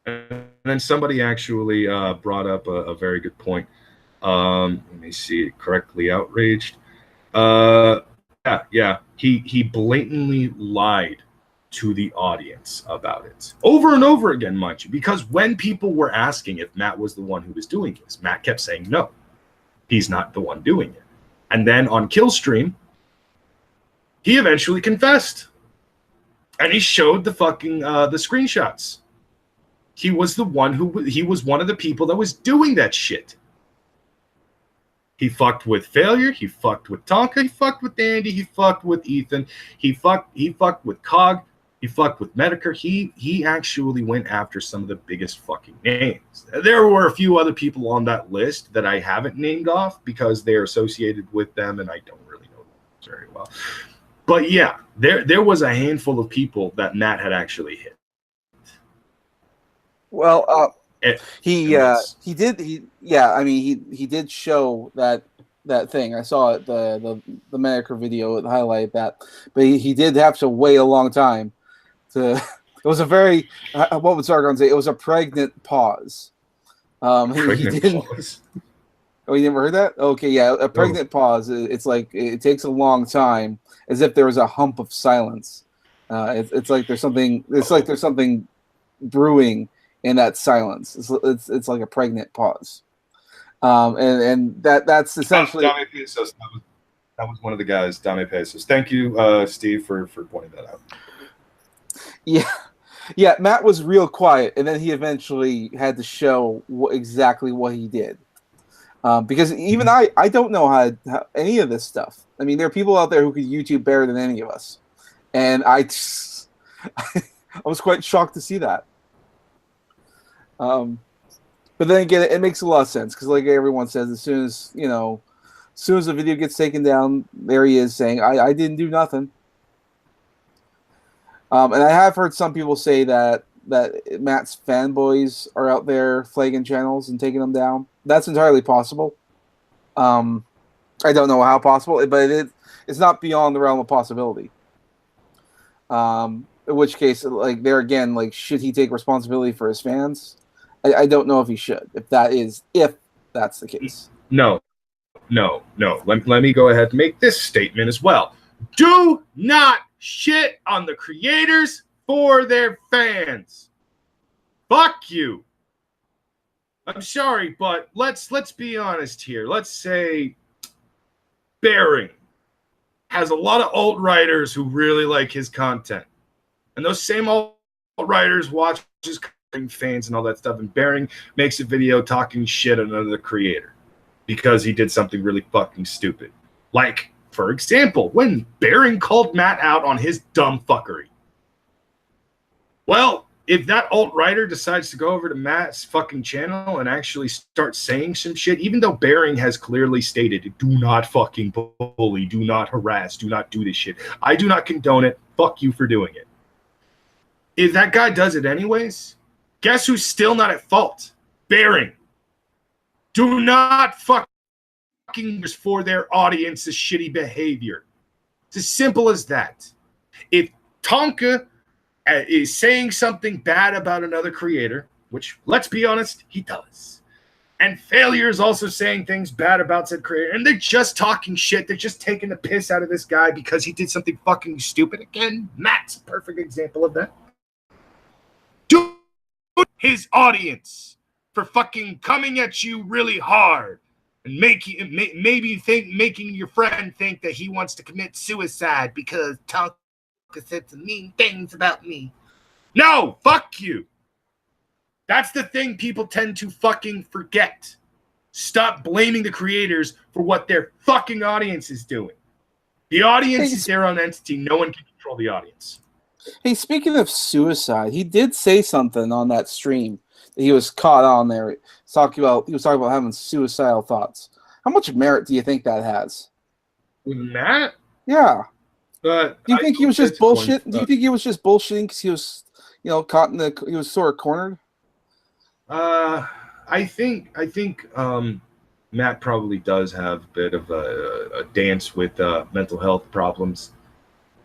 And then somebody actually brought up a very good point. Let me see it correctly. Outraged. He blatantly lied to the audience about it over and over again, mind you, because when people were asking if Matt was the one who was doing this, Matt kept saying no, he's not the one doing it. And then on Killstream, he eventually confessed, and he showed the fucking the screenshots. He was one of the people that was doing that shit. He fucked with Failure. He fucked with Tonka. He fucked with Andy. He fucked with Ethan. He fucked with Cog. He fucked with Medicare. He actually went after some of the biggest fucking names. There were a few other people on that list that I haven't named off because they're associated with them, and I don't really know them very well. But yeah, there was a handful of people that Matt had actually hit. Well, he did show that thing. I saw it, the Medicare video, the highlight that, but he did have to wait a long time to. It was a very what would Sargon say? It was a pregnant pause. Pause. Oh, you never heard that? Okay, yeah, a pregnant pause. It's like it takes a long time, as if there was a hump of silence. It's like there's something. It's like there's something brewing in that silence. It's like a pregnant pause. And that's essentially Dame Pesos. That was one of the guys, Dame Pesos. Thank you, Steve, for pointing that out. Yeah, Matt was real quiet, and then he eventually had to show exactly what he did. Because even I don't know how any of this stuff. I mean, there are people out there who could YouTube better than any of us, and I was quite shocked to see that. But then again, it makes a lot of sense because, like everyone says, as soon as the video gets taken down, there he is saying, "I didn't do nothing." And I have heard some people say that Matt's fanboys are out there flagging channels and taking them down. That's entirely possible. I don't know how possible, but it's not beyond the realm of possibility. In which case, like there again, like should he take responsibility for his fans? I don't know if he should. If that's the case. No. Let me go ahead and make this statement as well. Do not shit on the creators for their fans. Fuck you. I'm sorry, but let's be honest here. Let's say Bearing has a lot of alt-writers who really like his content. And those same alt-writers watch his fans and all that stuff, and Bearing makes a video talking shit on another creator because he did something really fucking stupid. Like, for example, when Bearing called Matt out on his dumb fuckery. Well, if that alt-writer decides to go over to Matt's fucking channel and actually start saying some shit, even though Bearing has clearly stated, do not fucking bully, do not harass, do not do this shit. I do not condone it. Fuck you for doing it. If that guy does it anyways, guess who's still not at fault? Bearing. Do not fucking for their audience's shitty behavior. It's as simple as that. If Tonka is saying something bad about another creator, which, let's be honest, he does, and Failure is also saying things bad about said creator, and they're just talking shit, they're just taking the piss out of this guy because he did something fucking stupid. Again, Matt's a perfect example of that. Dude, his audience for fucking coming at you really hard and making your friend think that he wants to commit suicide because Tonka said some mean things about me. No, fuck you. That's the thing people tend to fucking forget. Stop blaming the creators for what their fucking audience is doing. The audience is their own entity. No one can control the audience. Hey, speaking of suicide, he did say something on that stream that he was caught on there. He was talking about having suicidal thoughts. How much merit do you think that has? With Matt? Yeah. Do you think he was just bullshit? Do you think he was just bullshitting because he was, caught he was sort of cornered? I think Matt probably does have a bit of a dance with mental health problems,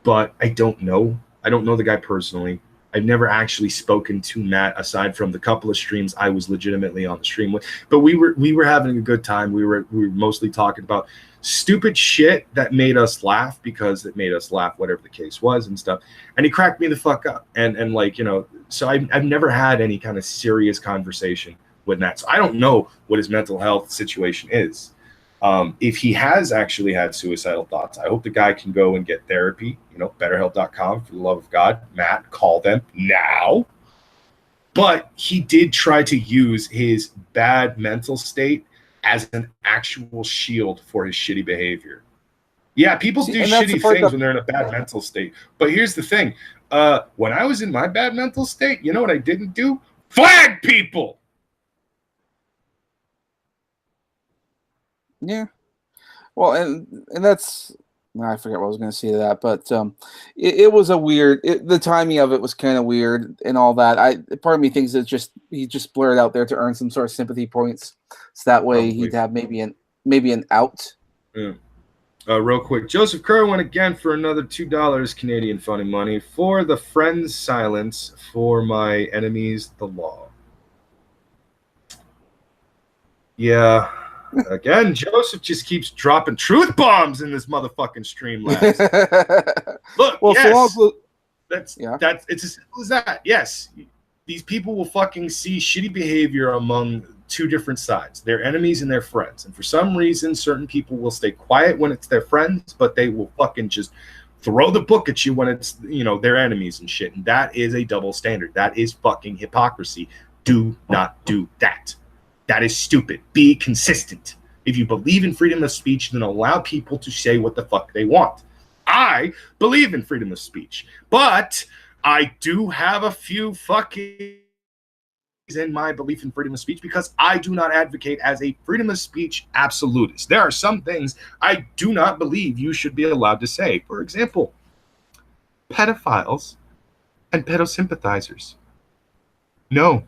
but I don't know. I don't know the guy personally. I've never actually spoken to Matt aside from the couple of streams I was legitimately on the stream with. But we were having a good time. We were mostly talking about stupid shit that made us laugh because it made us laugh, whatever the case was and stuff. And he cracked me the fuck up. And like, so I've never had any kind of serious conversation with Matt. So I don't know what his mental health situation is. If he has actually had suicidal thoughts, I hope the guy can go and get therapy, betterhelp.com, for the love of God. Matt, call them now. But he did try to use his bad mental state as an actual shield for his shitty behavior. Yeah, people do shitty things when they're in a bad mental state. But here's the thing. When I was in my bad mental state, you know what I didn't do? Flag people! Yeah. Well, and that's I forget what I was going to say to that, but it was a weird. The timing of it was kind of weird and all that. Part of me thinks that he just blurred out there to earn some sort of sympathy points, so that way he'd have maybe an out. Yeah. Real quick, Joseph Kerwin again for another $2 Canadian funny money for the friend's silence, for my enemies the law. Yeah. Again, Joseph just keeps dropping truth bombs in this motherfucking stream, lads. Look, well, yes, it's as simple as that. Yes, these people will fucking see shitty behavior among two different sides. They're enemies and they're friends. And for some reason, certain people will stay quiet when it's their friends, but they will fucking just throw the book at you when it's, you know, their enemies and shit. And that is a double standard. That is fucking hypocrisy. Do not do that. That is stupid. Be consistent. If you believe in freedom of speech, then allow people to say what the fuck they want. I believe in freedom of speech, but I do have a few fucking in my belief in freedom of speech because I do not advocate as a freedom of speech absolutist. There are some things I do not believe you should be allowed to say. For example, pedophiles and pedosympathizers. No,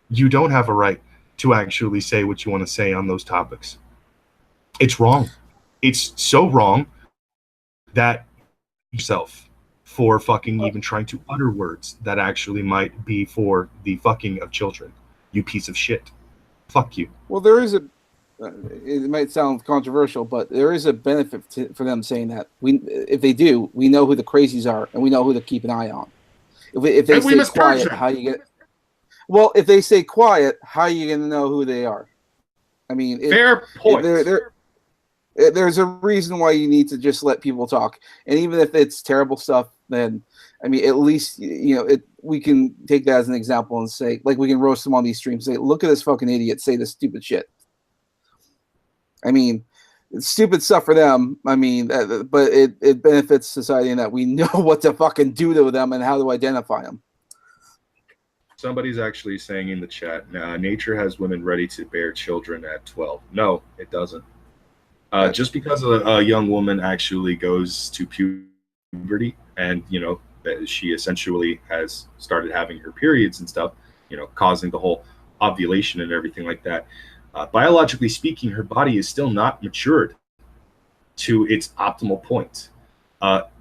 you don't have a right to actually say what you want to say on those topics. It's wrong. It's so wrong that yourself for fucking even trying to utter words that actually might be for the fucking of children. You piece of shit. Fuck you. Well, there is a. It might sound controversial, but there is a benefit for them saying that. If they do, we know who the crazies are, and we know who to keep an eye on. If they stay quiet, how you get? Well, if they stay quiet, how are you going to know who they are? I mean, fair point. There's a reason why you need to just let people talk, and even if it's terrible stuff, then I mean, at least we can take that as an example and say, like, we can roast them on these streams. Say, look at this fucking idiot say this stupid shit. I mean, it's stupid stuff for them. I mean, but it benefits society in that we know what to fucking do to them and how to identify them. Somebody's actually saying in the chat, nature has women ready to bear children at 12. No, it doesn't. Just because a young woman actually goes to puberty and, she essentially has started having her periods and stuff, causing the whole ovulation and everything like that. Biologically speaking, her body is still not matured to its optimal point.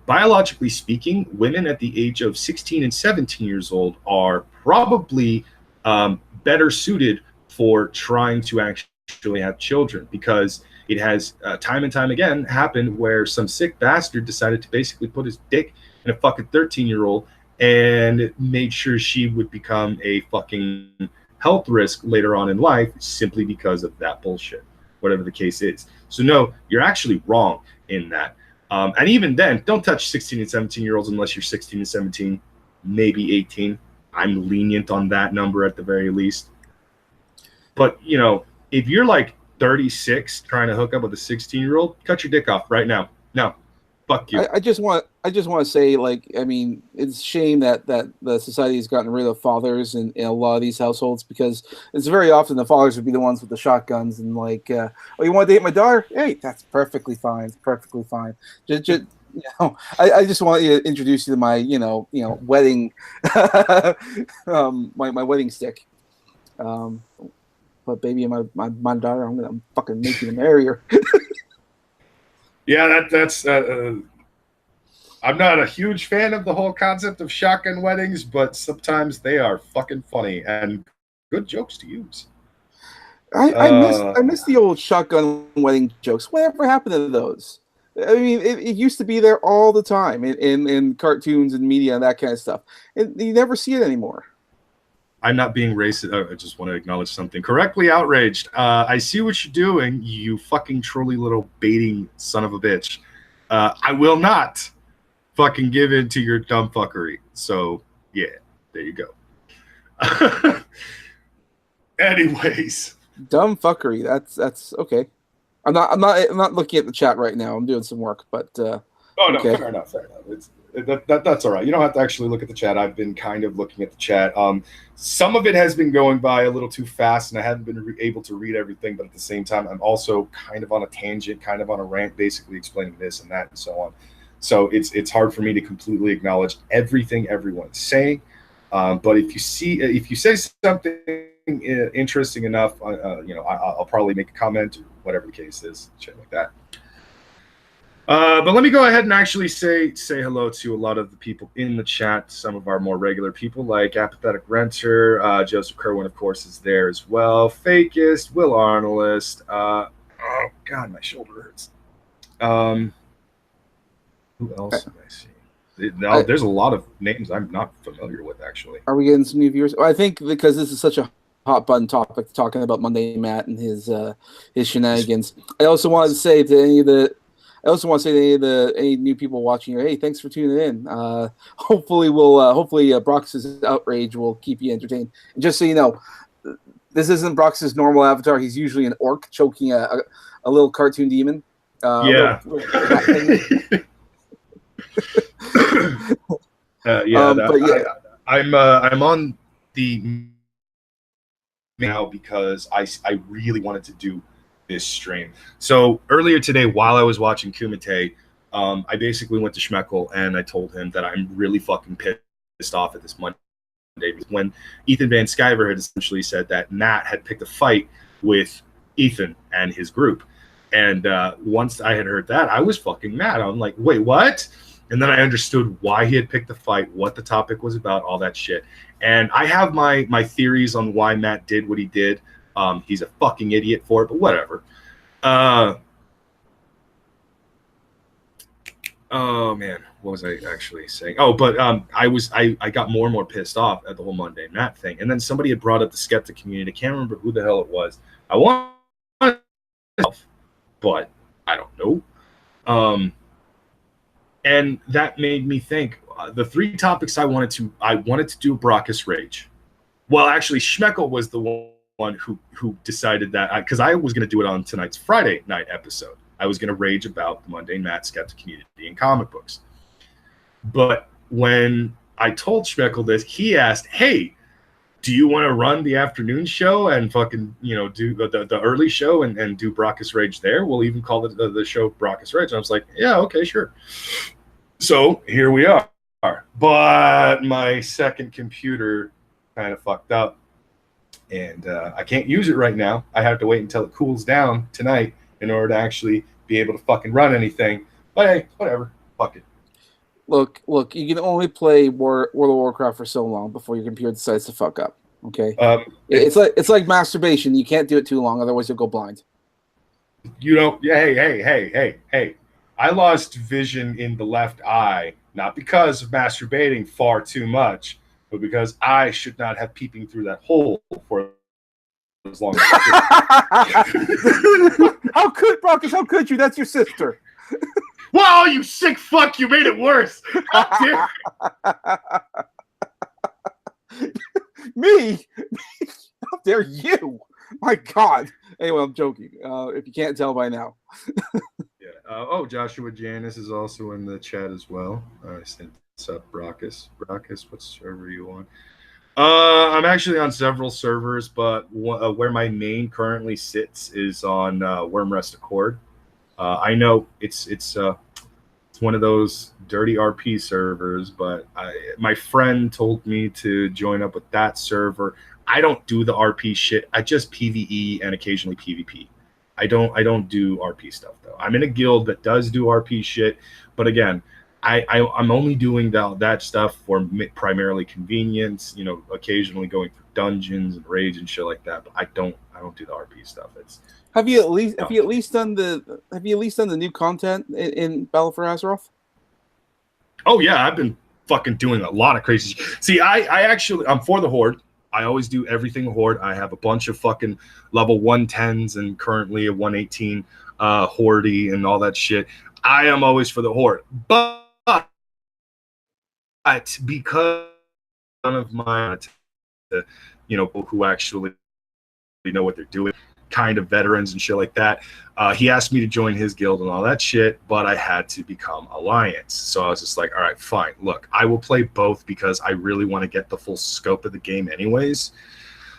Biologically speaking, women at the age of 16 and 17 years old are probably better suited for trying to actually have children, because it has time and time again happened where some sick bastard decided to basically put his dick in a fucking 13-year-old and made sure she would become a fucking health risk later on in life simply because of that bullshit, whatever the case is. So no, you're actually wrong in that. And even then, don't touch 16 and 17-year-olds unless you're 16 and 17, maybe 18. I'm lenient on that number at the very least. But, if you're like 36 trying to hook up with a 16-year-old, cut your dick off right now. No, fuck you. I just want to say, like, I mean, it's a shame that the society has gotten rid of fathers in a lot of these households, because it's very often the fathers would be the ones with the shotguns and like, oh, you want to date my daughter? Hey, that's perfectly fine. It's perfectly fine. Just I just want to introduce you to my, wedding, my wedding stick. But baby, my daughter, I'm gonna fucking make you marry her. Yeah, that's. I'm not a huge fan of the whole concept of shotgun weddings, but sometimes they are fucking funny and good jokes to use. I miss the old shotgun wedding jokes. Whatever happened to those? I mean, it used to be there all the time in cartoons and media and that kind of stuff, and you never see it anymore. I'm not being racist. I just want to acknowledge something. Correctly outraged. I see what you're doing, you fucking trolly little baiting son of a bitch. I will not fucking give in to your dumb fuckery. So, yeah, there you go. Anyways. Dumb fuckery. That's okay. I'm not looking at the chat right now. I'm doing some work, but oh no, okay. Fair enough. That's all right. You don't have to actually look at the chat. I've been kind of looking at the chat. Some of it has been going by a little too fast, and I haven't been able to read everything. But at the same time, I'm also kind of on a tangent, kind of on a rant, basically explaining this and that and so on. So it's hard for me to completely acknowledge everything everyone's saying. But if you say something interesting enough, I'll probably make a comment, or whatever the case is, shit like that. But let me go ahead and actually say hello to a lot of the people in the chat. Some of our more regular people, like Apathetic Renter, Joseph Kerwin, of course, is there as well. Fakist, Will Arnoldist. Oh God, my shoulder hurts. Who else am I seeing? There's a lot of names I'm not familiar with, actually. Are we getting some new viewers? Well, I think because this is such a hot button topic, talking about MundaneMatt and his shenanigans. I also wanted to say to any new people watching here, hey, thanks for tuning in. Hopefully Brockus' outrage will keep you entertained. And just so you know, this isn't Brockus' normal avatar. He's usually an orc choking a little cartoon demon. Yeah. I'm on the now because I really wanted to do this stream. So earlier today, while I was watching Kumite, I basically went to Schmeckel and I told him that I'm really fucking pissed off at this Monday when Ethan Van Sciver had essentially said that Matt had picked a fight with Ethan and his group. And once I had heard that, I was fucking mad. I'm like, wait, what? And then I understood why he had picked the fight, what the topic was about, all that shit. And I have my theories on why Matt did what he did. He's a fucking idiot for it, but whatever. Oh man, what was I actually saying? Oh, but I got more and more pissed off at the whole MundaneMatt thing. And then somebody had brought up the Skeptic community. I can't remember who the hell it was. I want, but I don't know. And that made me think the three topics I wanted to do Brockus Rage. Well, actually, Schmeckel was the one who decided that, because I was going to do it on tonight's Friday night episode. I was going to rage about the MundaneMatt Skeptic community in comic books. But when I told Schmeckel this, he asked, hey, do you want to run the afternoon show and fucking, do the early show and do Brockus Rage there? We'll even call it the show Brockus Rage. And I was like, yeah, okay, sure. So here we are. But my second computer kind of fucked up. And I can't use it right now. I have to wait until it cools down tonight in order to actually be able to fucking run anything. But hey, whatever. Fuck it. Look, you can only play World of Warcraft for so long before your computer decides to fuck up. Okay? It's like masturbation. You can't do it too long, otherwise you'll go blind. Hey. I lost vision in the left eye, not because of masturbating far too much, but because I should not have peeping through that hole for as long as I did. How could you? That's your sister. Wow, you sick fuck! You made it worse. How dare me? How dare you? My God. Anyway, I'm joking. If you can't tell by now. Yeah. Joshua Janis is also in the chat as well. I sent this up, Brockus. Brockus, what server are you on? I'm actually on several servers, but where my main currently sits is on Wormrest Accord. I know it's one of those dirty RP servers, but my friend told me to join up with that server. I don't do the RP shit. I just PvE and occasionally PvP. I don't do RP stuff though. I'm in a guild that does do RP shit, but again, I'm only doing that stuff for primarily convenience. Occasionally going through dungeons and raids and shit like that. But I don't do the RP stuff. Have you at least done the new content in Battle for Azeroth? Oh yeah, I've been fucking doing a lot of crazy shit. See, I'm for the Horde. I always do everything Horde. I have a bunch of fucking level 110s and currently a 118 Horde and all that shit. I am always for the Horde. But because none of my who actually know what they're doing, kind of veterans and shit like that, he asked me to join his guild and all that shit, but I had to become Alliance. So I was just like, all right, fine. Look, I will play both because I really want to get the full scope of the game anyways.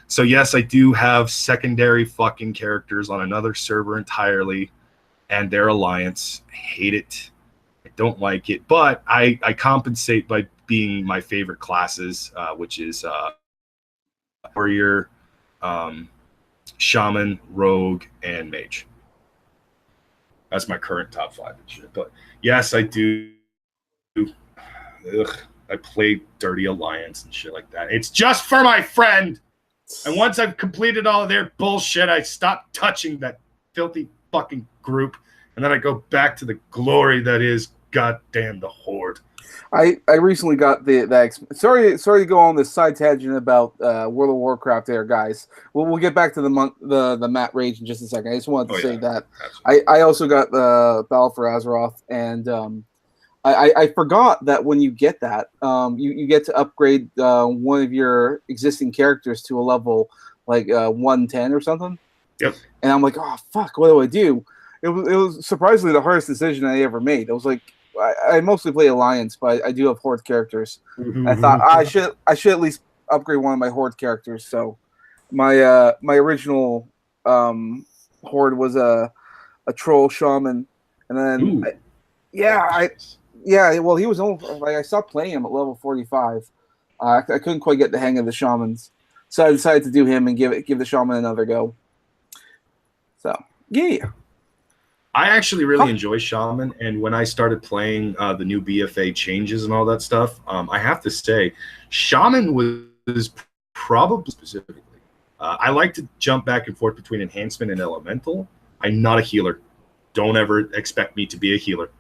So yes, I do have secondary fucking characters on another server entirely, and their Alliance. I hate it. I don't like it, but I compensate by being my favorite classes, which is Warrior, Shaman, Rogue, and Mage. That's my current top 5 and shit. But yes, I do. I play Dirty Alliance and shit like that. It's just for my friend. And once I've completed all of their bullshit, I stop touching that filthy fucking group. And then I go back to the glory that is goddamn the Horde. I recently got sorry to go on this side tangent about World of Warcraft there, guys. We'll get back to the Matt Rage in just a second. I just wanted to say that I also got the Battle for Azeroth, and I forgot that when you get that, you get to upgrade one of your existing characters to a level like 110 or something. Yep. And I'm like, oh fuck, what do I do? It was surprisingly the hardest decision I ever made. It was like I mostly play Alliance, but I do have Horde characters. I thought I should at least upgrade one of my Horde characters. So my original Horde was a troll shaman, and then well, he was only like I stopped playing him at level 45. I couldn't quite get the hang of the shamans, so I decided to do him and give the shaman another go. So yeah. I actually really enjoy Shaman, and when I started playing the new BFA changes and all that stuff, I have to say, Shaman was probably specifically. I like to jump back and forth between Enhancement and Elemental. I'm not a healer. Don't ever expect me to be a healer.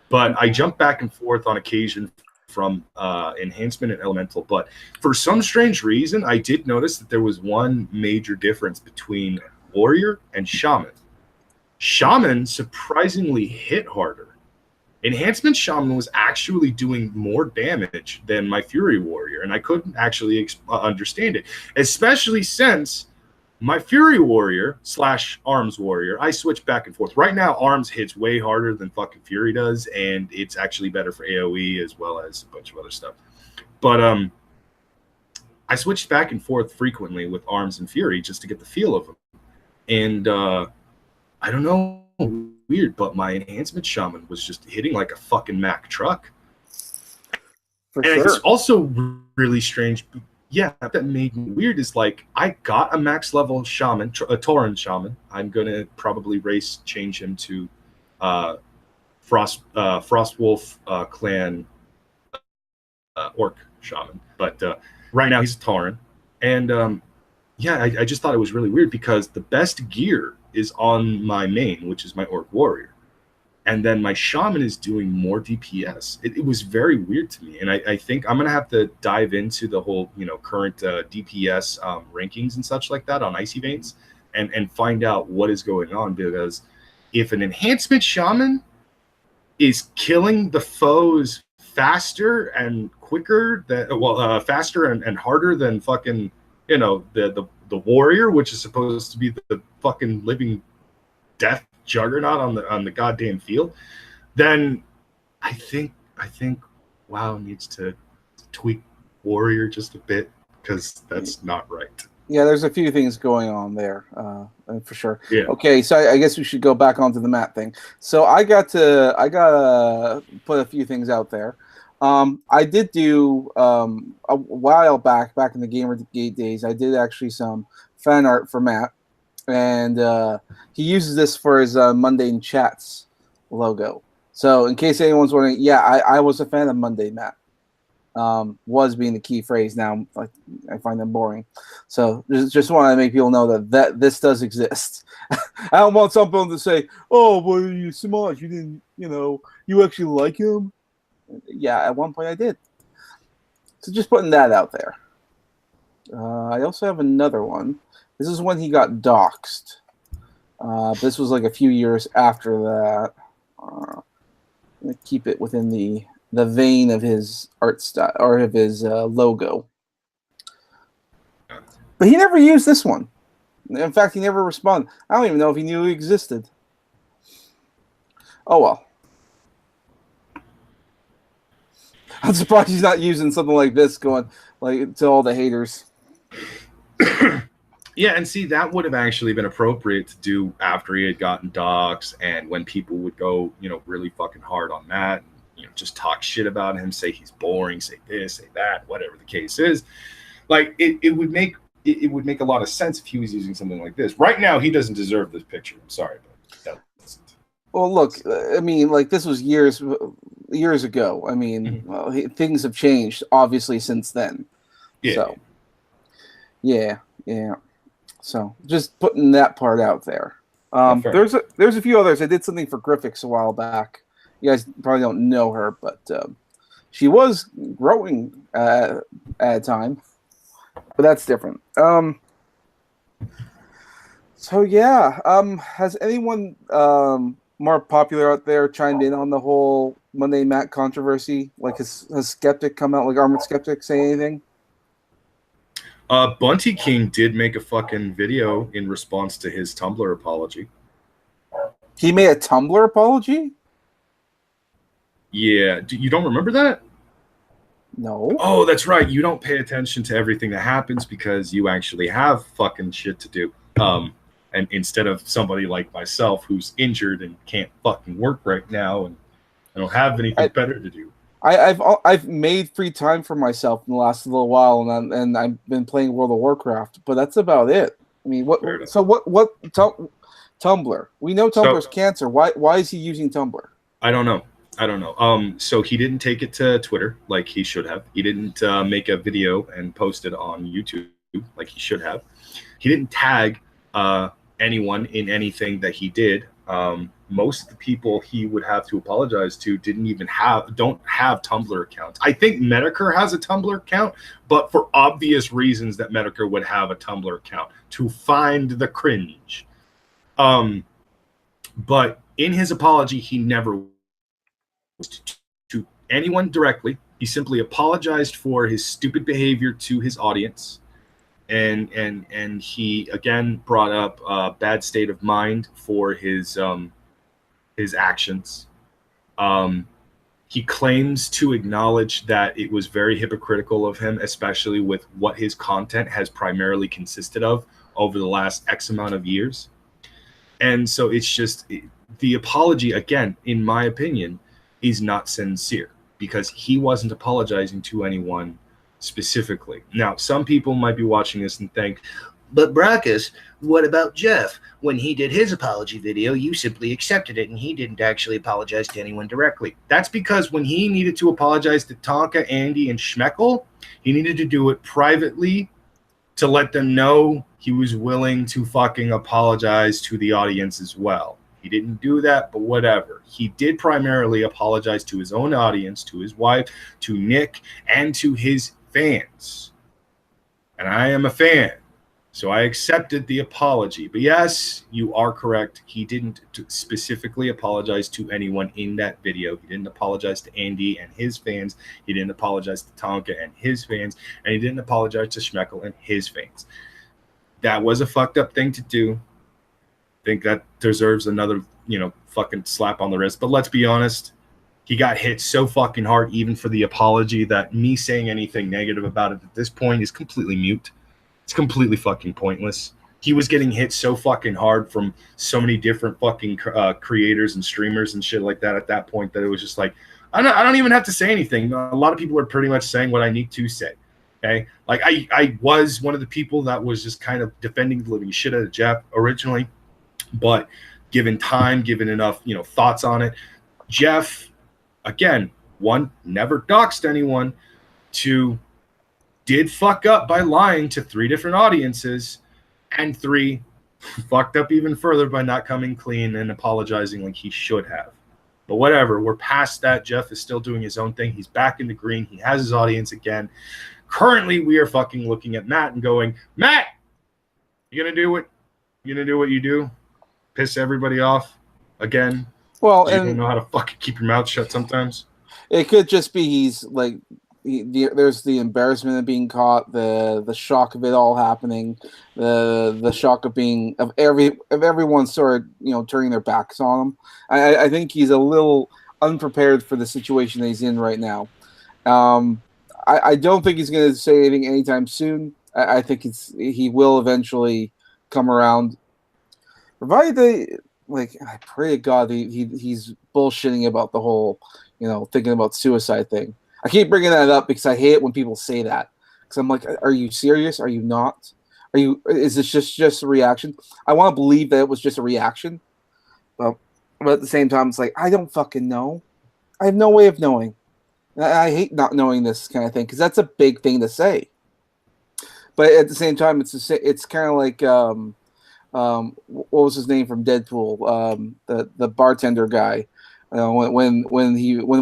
But I jump back and forth on occasion from Enhancement and Elemental. But for some strange reason, I did notice that there was one major difference between Warrior and Shaman. Shaman surprisingly hit harder. Enhancement Shaman was actually doing more damage than my Fury Warrior, and I couldn't actually understand it, especially since my Fury Warrior / Arms Warrior, I switch back and forth. Right now, Arms hits way harder than fucking Fury does, and it's actually better for AoE as well as a bunch of other stuff. But I switched back and forth frequently with Arms and Fury just to get the feel of them. And I don't know, weird, but my Enhancement Shaman was just hitting like a fucking Mack truck. For and sure. It's also really strange. Yeah, that made me weird is like I got a max level shaman, a Tauren shaman. I'm gonna probably change him to Frostwolf clan orc shaman. But right now he's a Tauren, and I just thought it was really weird because the best gear is on my main, which is my orc warrior, and then my shaman is doing more DPS. It was very weird to me, and I think I'm gonna have to dive into the whole current DPS rankings and such like that on Icy Veins and find out what is going on, because if an enhancement shaman is killing the foes faster and quicker faster and harder than fucking the warrior, which is supposed to be the fucking living death juggernaut on the goddamn field, then I think WoW needs to tweak warrior just a bit, because that's not right. Yeah, there's a few things going on there, for sure. Yeah. Okay, so I guess we should go back onto the Matt thing. So I gotta put a few things out there. I did do a while back in the Gamergate days. I did actually some fan art for Matt, and he uses this for his Mundane Chats logo. So in case anyone's wondering, yeah, I was a fan of MundaneMatt. Was being the key phrase. Now I find them boring. So just want to make people know that this does exist. I don't want someone to say, "Oh, well, you smart. You didn't, you actually like him." Yeah, at one point I did. So just putting that out there. I also have another one. This is when he got doxxed. This was like a few years after that. I'm gonna keep it within the vein of his art style or of his logo. But he never used this one. In fact, he never responded. I don't even know if he knew it existed. Oh well. I'm surprised he's not using something like this going like to all the haters. Yeah, and see, that would have actually been appropriate to do after he had gotten doxxed, and when people would go, really fucking hard on Matt, and, just talk shit about him, say he's boring, say this, say that, whatever the case is. Like it would make a lot of sense if he was using something like this. Right now, he doesn't deserve this picture. I'm sorry, but that doesn't. Well, look, I mean, like this was years ago. I mean, well, things have changed obviously since then. Yeah. So, yeah. So just putting that part out there. There's a few others. I did something for Griffix a while back. You guys probably don't know her, but She was growing at a time, but that's different. So yeah, has anyone more popular out there chimed in on the whole MundaneMatt controversy? Like, has Skeptic come out? Like, Armored Skeptic say anything? Bunty King did make a fucking video in response to his Tumblr apology. He made a Tumblr apology? Yeah, you don't remember that? No. Oh, that's right. You don't pay attention to everything that happens because you actually have fucking shit to do. And instead of somebody like myself who's injured and can't fucking work right now, and I don't have anything better to do. I've made free time for myself in the last little while, and I've been playing World of Warcraft, but that's about it. I mean, what? So what? Tumblr. We know Tumblr's cancer. Why is he using Tumblr? I don't know. So he didn't take it to Twitter like he should have. He didn't make a video and post it on YouTube like he should have. He didn't tag anyone in anything that he did. Most of the people he would have to apologize to don't have Tumblr accounts. I think Medicare has a Tumblr account, but for obvious reasons that Medicare would have a Tumblr account to find the cringe. But in his apology, he never to anyone directly. He simply apologized for his stupid behavior to his audience, and he again brought up a bad state of mind for his actions. He claims to acknowledge that it was very hypocritical of him, especially with what his content has primarily consisted of over the last X amount of years. And so it's just the apology, again, in my opinion, is not sincere because he wasn't apologizing to anyone specifically. Now, some people might be watching this and think, but Brockus, what about Jeff? When he did his apology video, you simply accepted it and he didn't actually apologize to anyone directly. That's because when he needed to apologize to Tonka, Andy, and Schmeckel, he needed to do it privately to let them know he was willing to fucking apologize to the audience as well. He didn't do that, but whatever. He did primarily apologize to his own audience, to his wife, to Nick, and to his fans. And I am a fan, so I accepted the apology. But yes, you are correct. He didn't specifically apologize to anyone in that video. He didn't apologize to Andy and his fans. He didn't apologize to Tonka and his fans. And he didn't apologize to Schmeckel and his fans. That was a fucked up thing to do. I think that deserves another, fucking slap on the wrist. But let's be honest, he got hit so fucking hard, even for the apology, that me saying anything negative about it at this point is completely mute. It's completely fucking pointless. He was getting hit so fucking hard from so many different fucking creators and streamers and shit like that at that point that it was just like, I don't even have to say anything. A lot of people are pretty much saying what I need to say. Okay? Like, I was one of the people that was just kind of defending the living shit out of Jeff originally. But given time, given enough, thoughts on it, Jeff, again, one, never doxed anyone. Two, did fuck up by lying to 3 different audiences. And 3, fucked up even further by not coming clean and apologizing like he should have. But whatever, we're past that. Jeff is still doing his own thing. He's back in the green. He has his audience again. Currently, we are fucking looking at Matt and going, Matt, you gonna do what you do? Piss everybody off again? Well, you don't know how to fucking keep your mouth shut sometimes. It could just be he's like, there's the embarrassment of being caught, the shock of it all happening, the shock of everyone sort of turning their backs on him. I think he's a little unprepared for the situation that he's in right now. I don't think he's going to say anything anytime soon. I think he will eventually come around. Provided I pray to God he's bullshitting about the whole, thinking about suicide thing. I keep bringing that up because I hate it when people say that. Because I'm like, are you serious? Are you not? Is this just a reaction? I want to believe that it was just a reaction. But at the same time, it's like, I don't fucking know. I have no way of knowing. I hate not knowing this kind of thing because that's a big thing to say. But at the same time, it's kind of like what was his name from Deadpool? The bartender guy. When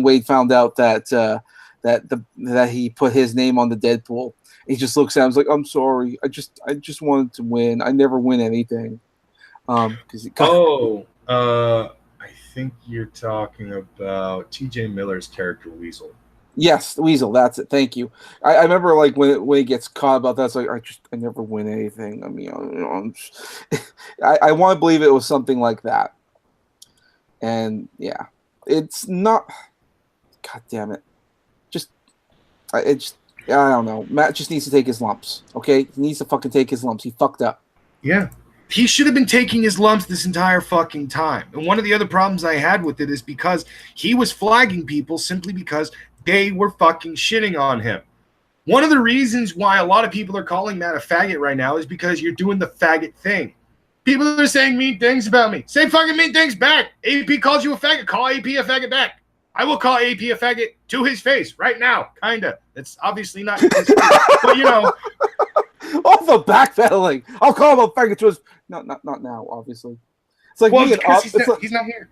Wade found out that that he put his name on the Deadpool. He just looks at him like, I'm sorry, I just wanted to win. I never win anything. Because I think you're talking about T.J. Miller's character Weasel. Yes, the Weasel. That's it. Thank you. I remember like when he gets caught about that. It's like I never win anything. I mean, I want to believe it was something like that. And yeah, it's not. God damn it! I don't know. Matt just needs to take his lumps. Okay, he needs to fucking take his lumps. He fucked up. Yeah. He should have been taking his lumps this entire fucking time. And one of the other problems I had with it is because he was flagging people simply because they were fucking shitting on him. One of the reasons why a lot of people are calling Matt a faggot right now is because you're doing the faggot thing. People are saying mean things about me. Say fucking mean things back. AP calls you a faggot. Call AP a faggot back. I will call AP a faggot to his face right now. Kinda. It's obviously not his face, but you know. Also backpedaling. I'll call him a faggot to his. No, not now. Obviously, it's like me and he's not here.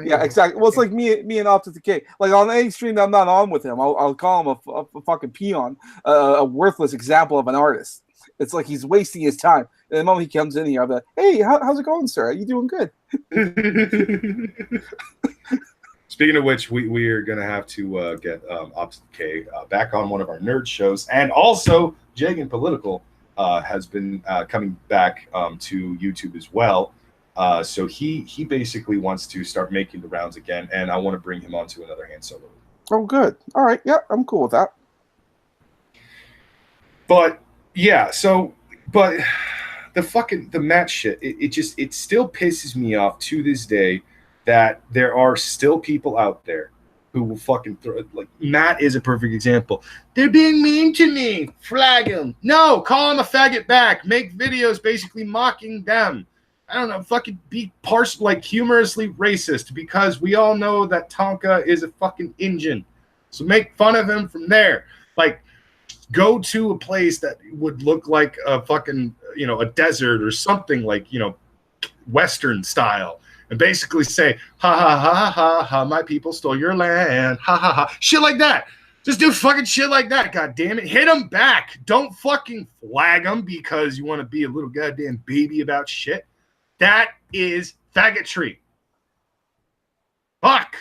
Yeah, exactly. Well, it's like me and Optic Decay. Like on any stream that I'm not on with him, I'll call him a fucking peon, a worthless example of an artist. It's like he's wasting his time. And the moment he comes in here, I'll be like, "Hey, how's it going, sir? Are you doing good?" Speaking of which, we are going to have to get Optic Decay back on one of our nerd shows, and also Jagan Political has been coming back to YouTube as well. So he basically wants to start making the rounds again, and I want to bring him onto another hand solo. Oh, good. All right. Yeah, I'm cool with that. But yeah, but the Matt shit, it still pisses me off to this day that there are still people out there who will fucking throw, like Matt is a perfect example. They're being mean to me. Flag him. No, call him a faggot back. Make videos basically mocking them. I don't know, fucking be humorously racist, because we all know that Tonka is a fucking Injun. So make fun of him from there. Like, go to a place that would look like a fucking, a desert or something, like, Western style, and basically say, ha ha ha ha ha ha, my people stole your land, ha ha ha, shit like that. Just do fucking shit like that, god damn it. Hit them back. Don't fucking flag them because you want to be a little goddamn baby about shit. That is faggotry. Fuck.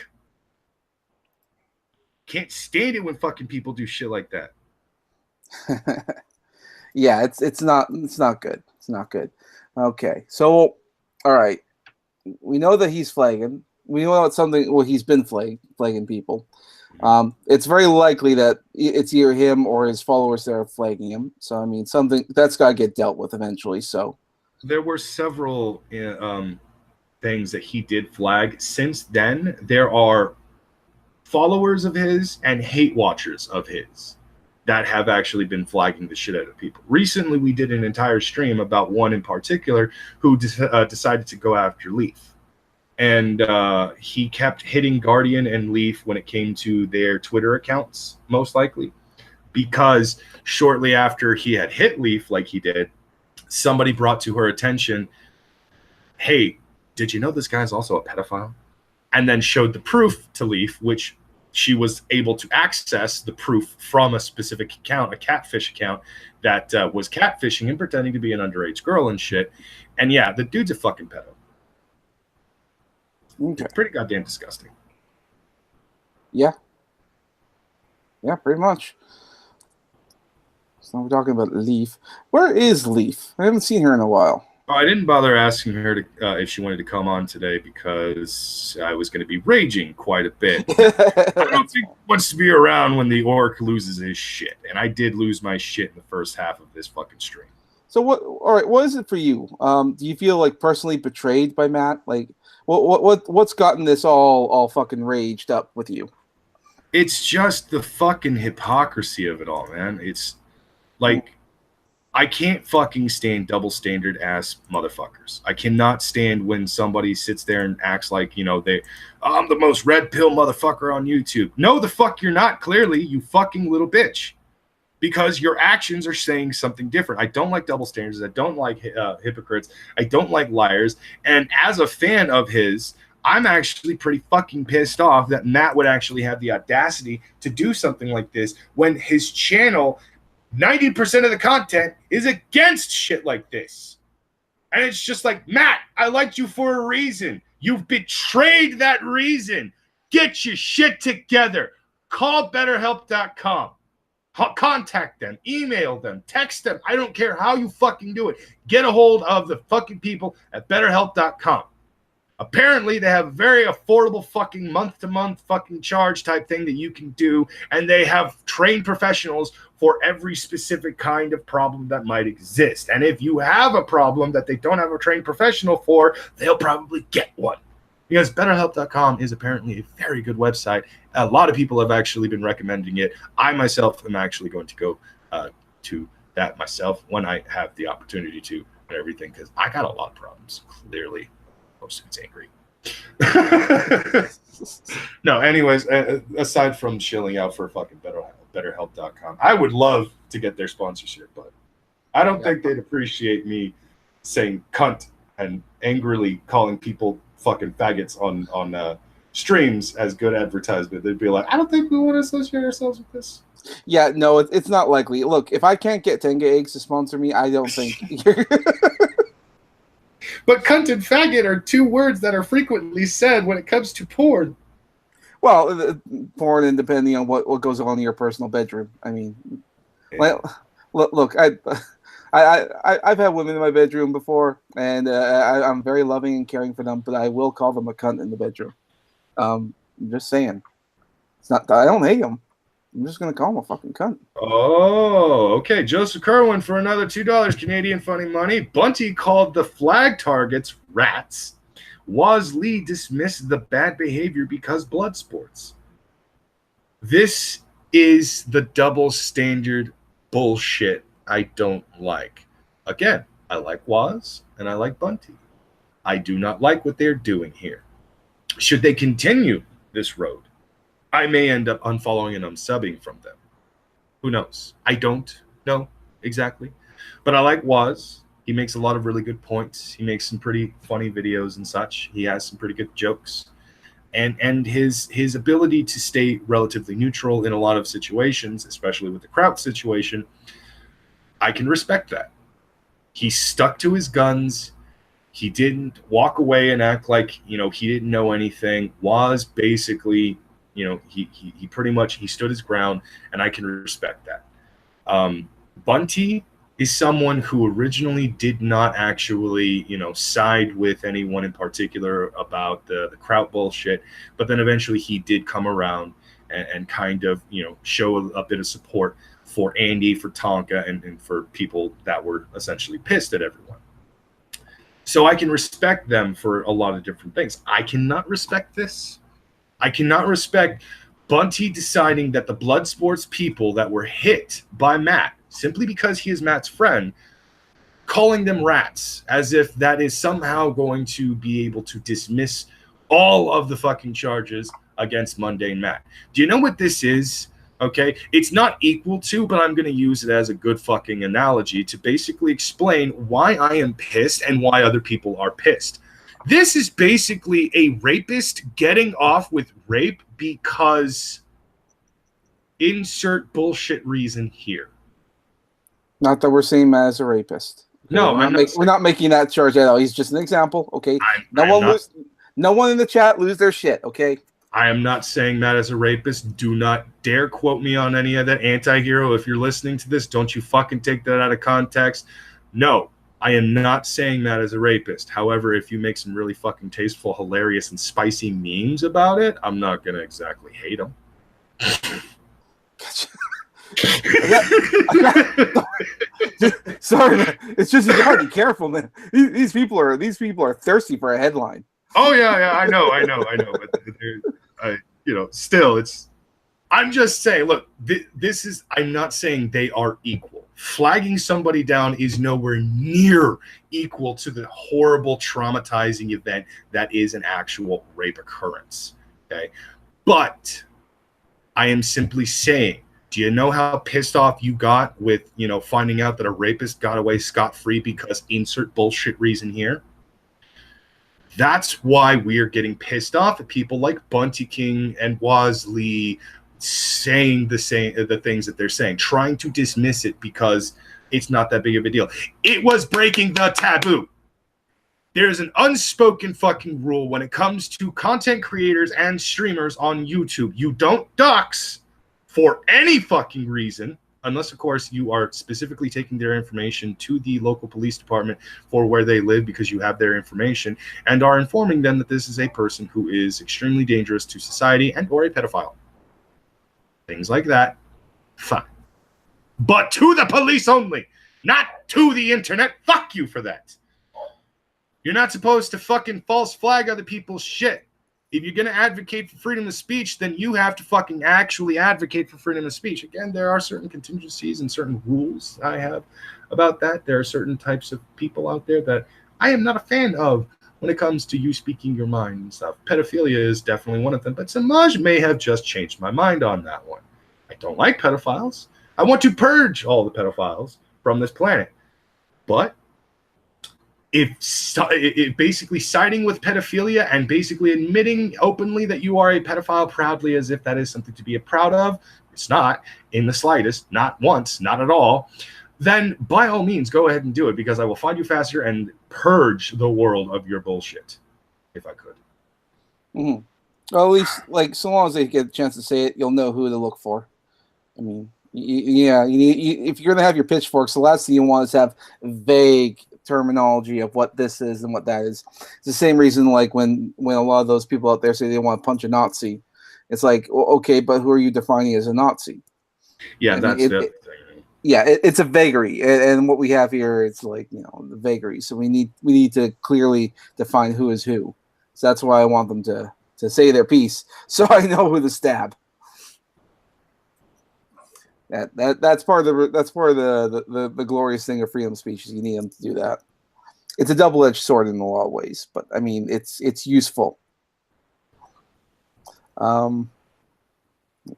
Can't stand it when fucking people do shit like that. Yeah, it's not good. It's not good. Okay, so all right, we know that he's flagging. We know it's something. Well, he's been flagging people. It's very likely that it's either him or his followers that are flagging him. So I mean, something that's got to get dealt with eventually. So there were several things that he did flag. Since then, there are followers of his and hate watchers of his that have actually been flagging the shit out of people. Recently, we did an entire stream about one in particular who decided to go after Leaf. And he kept hitting Guardian and Leaf when it came to their Twitter accounts, most likely, because shortly after he had hit Leaf like he did, somebody brought to her attention, hey, did you know this guy's also a pedophile? And then showed the proof to Leaf, which she was able to access the proof from a specific account, a catfish account that was catfishing and pretending to be an underage girl and shit. And yeah, the dude's a fucking pedo. Okay. It's pretty goddamn disgusting. Yeah. Yeah, pretty much. So we're talking about Leaf. Where is Leaf? I haven't seen her in a while. Oh, I didn't bother asking her to if she wanted to come on today because I was going to be raging quite a bit. I don't think she wants to be around when the orc loses his shit, and I did lose my shit in the first half of this fucking stream. So what? All right, what is it for you? Do you feel like personally betrayed by Matt? Like, what's gotten this all fucking raged up with you? It's just the fucking hypocrisy of it all, man. It's like, I can't fucking stand double standard ass motherfuckers. I cannot stand when somebody sits there and acts like, I'm the most red pill motherfucker on YouTube. No, the fuck you're not, clearly, you fucking little bitch. Because your actions are saying something different. I don't like double standards. I don't like hypocrites. I don't like liars. And as a fan of his, I'm actually pretty fucking pissed off that Matt would actually have the audacity to do something like this when his channel, 90% of the content is against shit like this. And it's just like, Matt, I liked you for a reason. You've betrayed that reason. Get your shit together. Call BetterHelp.com. Contact them, email them, text them. I don't care how you fucking do it. Get a hold of the fucking people at BetterHelp.com. Apparently, they have a very affordable fucking month-to-month fucking charge type thing that you can do, and they have trained professionals for every specific kind of problem that might exist. And if you have a problem that they don't have a trained professional for, they'll probably get one. Because BetterHelp.com is apparently a very good website. A lot of people have actually been recommending it. I myself am actually going to go to that myself when I have the opportunity to and everything, because I got a lot of problems, clearly. Most of it's angry. No, anyways, aside from shilling out for fucking BetterHelp.com, I would love to get their sponsorship, but I don't think they'd appreciate me saying cunt and angrily calling people fucking faggots on streams as good advertisement. They'd be like, I don't think we want to associate ourselves with this. Yeah, no, it's not likely. Look, if I can't get Tenga Eggs to sponsor me, I don't think you're... But cunt and faggot are two words that are frequently said when it comes to porn. Well, porn, and depending on what goes on in your personal bedroom. I mean, well, look, I've had women in my bedroom before, and I'm very loving and caring for them, but I will call them a cunt in the bedroom. I'm just saying. It's not. I don't hate them. I'm just going to call him a fucking cunt. Oh, okay. Joseph Kerwin for another $2 Canadian funny money. Bunty called the flag targets rats. Woz Lee dismissed the bad behavior because blood sports. This is the double standard bullshit I don't like. Again, I like Woz and I like Bunty. I do not like what they're doing here. Should they continue this road, I may end up unfollowing and unsubbing from them. Who knows? I don't know exactly. But I like Woz. He makes a lot of really good points. He makes some pretty funny videos and such. He has some pretty good jokes. And his ability to stay relatively neutral in a lot of situations, especially with the Kraut situation, I can respect that. He stuck to his guns. He didn't walk away and act like, he didn't know anything. Woz basically... he pretty much stood his ground, and I can respect that. Bunty is someone who originally did not actually, side with anyone in particular about the Kraut bullshit, but then eventually he did come around and kind of, show a bit of support for Andy, for Tonka, and for people that were essentially pissed at everyone. So I can respect them for a lot of different things. I cannot respect this. I cannot respect Bunty deciding that the blood sports people that were hit by Matt, simply because he is Matt's friend, calling them rats, as if that is somehow going to be able to dismiss all of the fucking charges against MundaneMatt. Do you know what this is? Okay, it's not equal to, but I'm going to use it as a good fucking analogy to basically explain why I am pissed and why other people are pissed. This is basically a rapist getting off with rape because insert bullshit reason here. Not that we're saying Matt is a rapist. Okay? No, we're not making that charge at all. He's just an example. Okay, no one in the chat lose their shit. Okay. I am not saying Matt is a rapist. Do not dare quote me on any of that. Anti-hero, if you're listening to this, don't you fucking take that out of context. No, I am not saying Matt is a rapist. However, if you make some really fucking tasteful, hilarious, and spicy memes about it, I'm not going to exactly hate him. Sorry, man. It's just you gotta be careful, man. These people are thirsty for a headline. Oh yeah, I know. But still, I'm just saying. Look, this is. I'm not saying they are equal. Flagging somebody down is nowhere near equal to the horrible, traumatizing event that is an actual rape occurrence. Okay, but I am simply saying. Do you know how pissed off you got with, finding out that a rapist got away scot-free because insert bullshit reason here? That's why we're getting pissed off at people like Bunty King and Wasley saying the things that they're saying, trying to dismiss it because it's not that big of a deal. It was breaking the taboo. There's an unspoken fucking rule when it comes to content creators and streamers on YouTube. You don't dox for any fucking reason, unless, of course, you are specifically taking their information to the local police department for where they live because you have their information and are informing them that this is a person who is extremely dangerous to society and or a pedophile. Things like that, fine. But to the police only, not to the internet. Fuck you for that. You're not supposed to fucking false flag other people's shit. If you're going to advocate for freedom of speech, then you have to fucking actually advocate for freedom of speech. Again, there are certain contingencies and certain rules I have about that. There are certain types of people out there that I am not a fan of when it comes to you speaking your mind and stuff. Pedophilia is definitely one of them, but Samaj may have just changed my mind on that one. I don't like pedophiles. I want to purge all the pedophiles from this planet. But if basically siding with pedophilia and basically admitting openly that you are a pedophile proudly as if that is something to be proud of, it's not in the slightest, not once, not at all, then by all means go ahead and do it, because I will find you faster and purge the world of your bullshit if I could. Mm-hmm. Well, at least, like, so long as they get a chance to say it, you'll know who to look for. I mean, if you're going to have your pitchforks, the last thing you want is to have vague terminology of what this is and what that is. It's the same reason, like, when a lot of those people out there say they want to punch a Nazi. It's like, well, okay, but who are you defining as a Nazi? Yeah, that's the thing. Yeah, it's a vagary, and what we have here, it's like, you know, the vagary. So we need to clearly define who is who. So that's why I want them to say their piece, so I know who to stab. That's part of the glorious thing of freedom of speech. Is you need them to do that. It's a double-edged sword in a lot of ways, but I mean, it's useful. Let's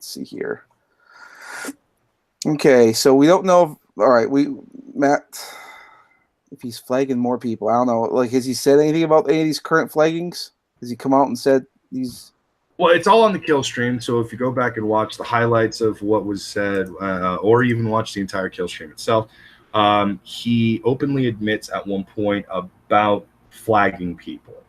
see here. Okay, so we don't know. All right, Matt, if he's flagging more people, I don't know. Like, has he said anything about any of these current flaggings? Has he come out and said these? Well, it's all on the kill stream, so if you go back and watch the highlights of what was said, or even watch the entire kill stream itself, he openly admits at one point about flagging people.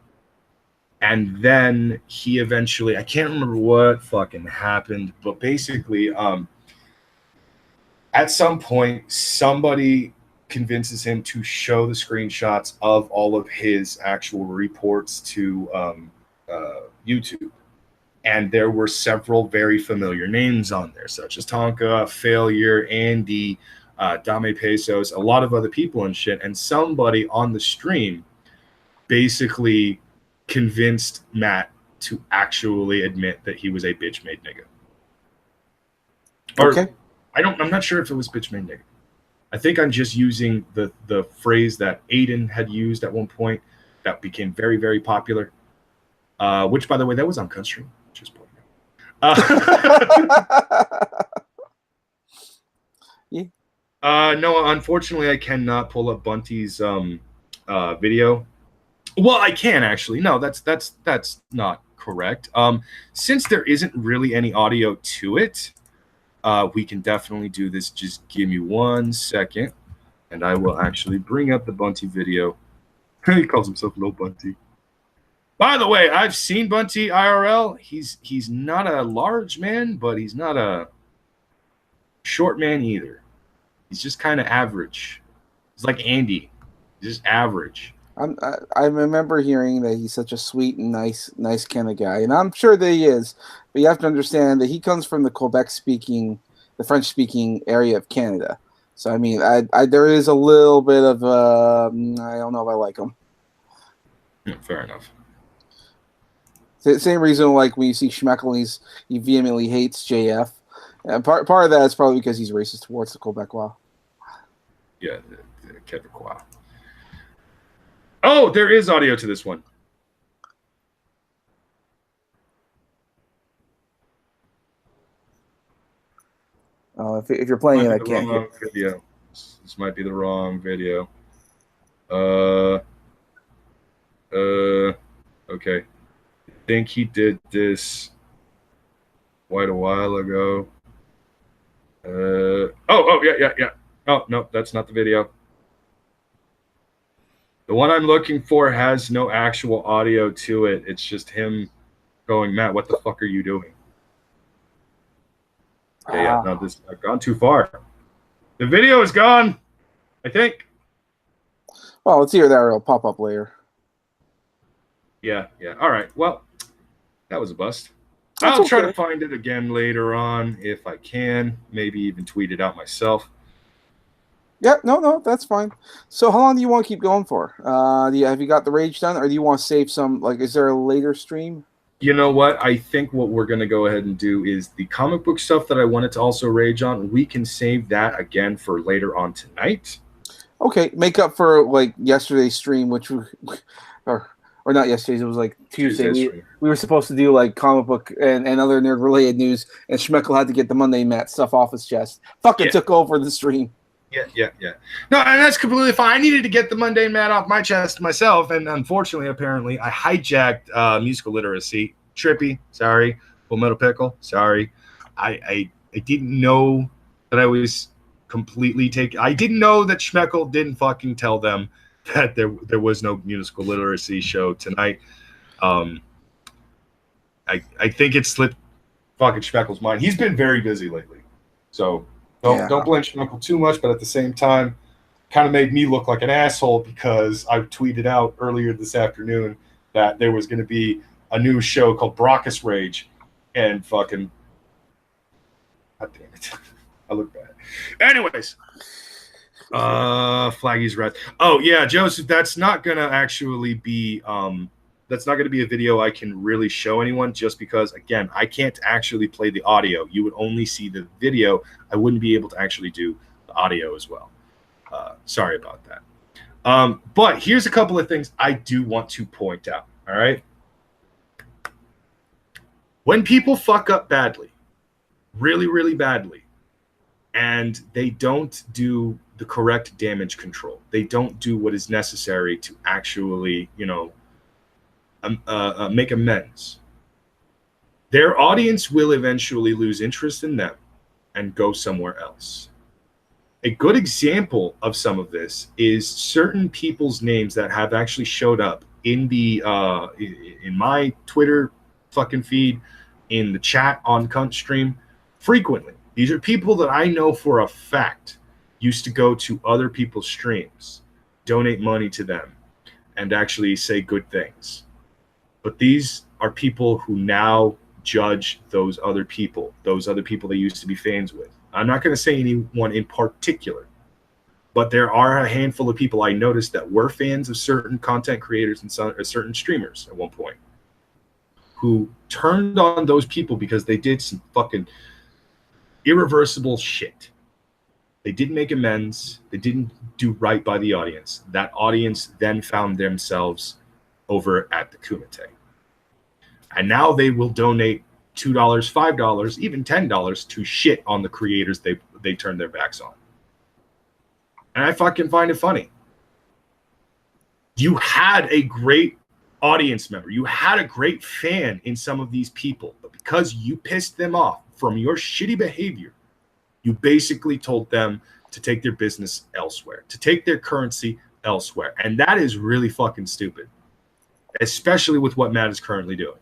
And then he eventually, I can't remember what fucking happened, but basically, at some point, somebody convinces him to show the screenshots of all of his actual reports to YouTube. And there were several very familiar names on there, such as Tonka, Failure, Andy, Dame Pesos, a lot of other people and shit. And somebody on the stream basically convinced Matt to actually admit that he was a bitch made nigga. Okay. I'm not sure if it was bitch made nigga. I think I'm just using the phrase that Aiden had used at one point that became very, very popular. Which, by the way, that was on country. Just pointing out. Yeah. No, unfortunately, I cannot pull up Bunty's video. Well, I can actually. No, that's not correct. Since there isn't really any audio to it, we can definitely do this. Just give me 1 second, and I will actually bring up the Bunty video. He calls himself Lil Bunty. By the way, I've seen Bunty IRL. He's not a large man, but he's not a short man either. He's just kind of average. He's like Andy. He's just average. I remember hearing that he's such a sweet and nice kind of guy, and I'm sure that he is. But you have to understand that he comes from the French-speaking area of Canada. So I mean, there is a little bit of I don't know if I like him. Yeah, fair enough. Same reason, like when you see Schmeckle, he vehemently hates JF. And part of that is probably because he's racist towards the Quebecois. Yeah, the Quebecois. Oh, there is audio to this one. If you're playing it, I can't hear. Video. This might be the wrong video. Okay. I think he did this quite a while ago. Yeah. Oh, no, that's not the video. The one I'm looking for has no actual audio to it. It's just him going, Matt, what the fuck are you doing? Yeah, no, this I've gone too far. The video is gone, I think. Well, it's either that or it'll pop up later. Yeah. All right. Well, that was a bust. That's I'll try okay. to find it again later on if I can. Maybe even tweet it out myself. Yeah, no, that's fine. So, how long do you want to keep going for? Have you got the rage done, or do you want to save some? Like, is there a later stream? You know what? I think what we're going to go ahead and do is the comic book stuff that I wanted to also rage on. We can save that again for later on tonight. Okay, make up for like yesterday's stream, which or not yesterday's. It was like Tuesday. We were supposed to do like comic book and other nerd related news, and Schmeckel had to get the MundaneMatt stuff off his chest. Fucking took over the stream. Yeah. No, and that's completely fine. I needed to get the MundaneMatt off my chest myself, and unfortunately, apparently, I hijacked musical literacy. Trippy, sorry. Full Metal Pickle, sorry. I didn't know that I was completely taken. I didn't know that Schmeckel didn't fucking tell them that there was no musical literacy show tonight. I think it slipped fucking Schmeckel's mind. He's been very busy lately, so. Don't blame Schmeckel too much, but at the same time, kind of made me look like an asshole because I tweeted out earlier this afternoon that there was going to be a new show called Brockus Rage, and fucking, god damn it, I look bad. Anyways, Flaggy's red. Oh yeah, Joseph, that's not gonna actually be that's not going to be a video I can really show anyone just because, again, I can't actually play the audio. You would only see the video. I wouldn't be able to actually do the audio as well. Sorry about that. But here's a couple of things I do want to point out, all right? When people fuck up badly, really, really badly, and they don't do the correct damage control, they don't do what is necessary to actually, make amends, their audience will eventually lose interest in them and go somewhere else. A good example of some of this is certain people's names that have actually showed up in the in my Twitter fucking feed, in the chat on Cunt Stream frequently. These are people that I know for a fact used to go to other people's streams, donate money to them, and actually say good things. But these are people who now judge those other people they used to be fans with. I'm not going to say anyone in particular, but there are a handful of people I noticed that were fans of certain content creators and certain streamers at one point who turned on those people because they did some fucking irreversible shit. They didn't make amends. They didn't do right by the audience. That audience then found themselves over at the Kumite. And now they will donate $2, $5, even $10 to shit on the creators they turn their backs on. And I fucking find it funny. You had a great audience member. You had a great fan in some of these people. But because you pissed them off from your shitty behavior, you basically told them to take their business elsewhere, to take their currency elsewhere. And that is really fucking stupid, especially with what Matt is currently doing.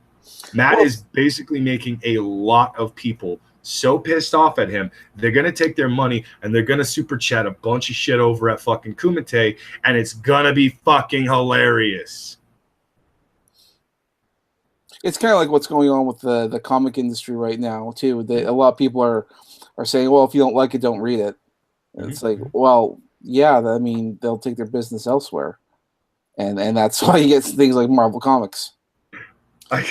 Matt is basically making a lot of people so pissed off at him, they're going to take their money and they're going to super chat a bunch of shit over at fucking Kumite, and it's going to be fucking hilarious. It's kind of like what's going on with the comic industry right now, too. A lot of people are saying, well, if you don't like it, don't read it. And it's like, well, yeah, I mean, they'll take their business elsewhere. And that's why you get things like Marvel Comics. I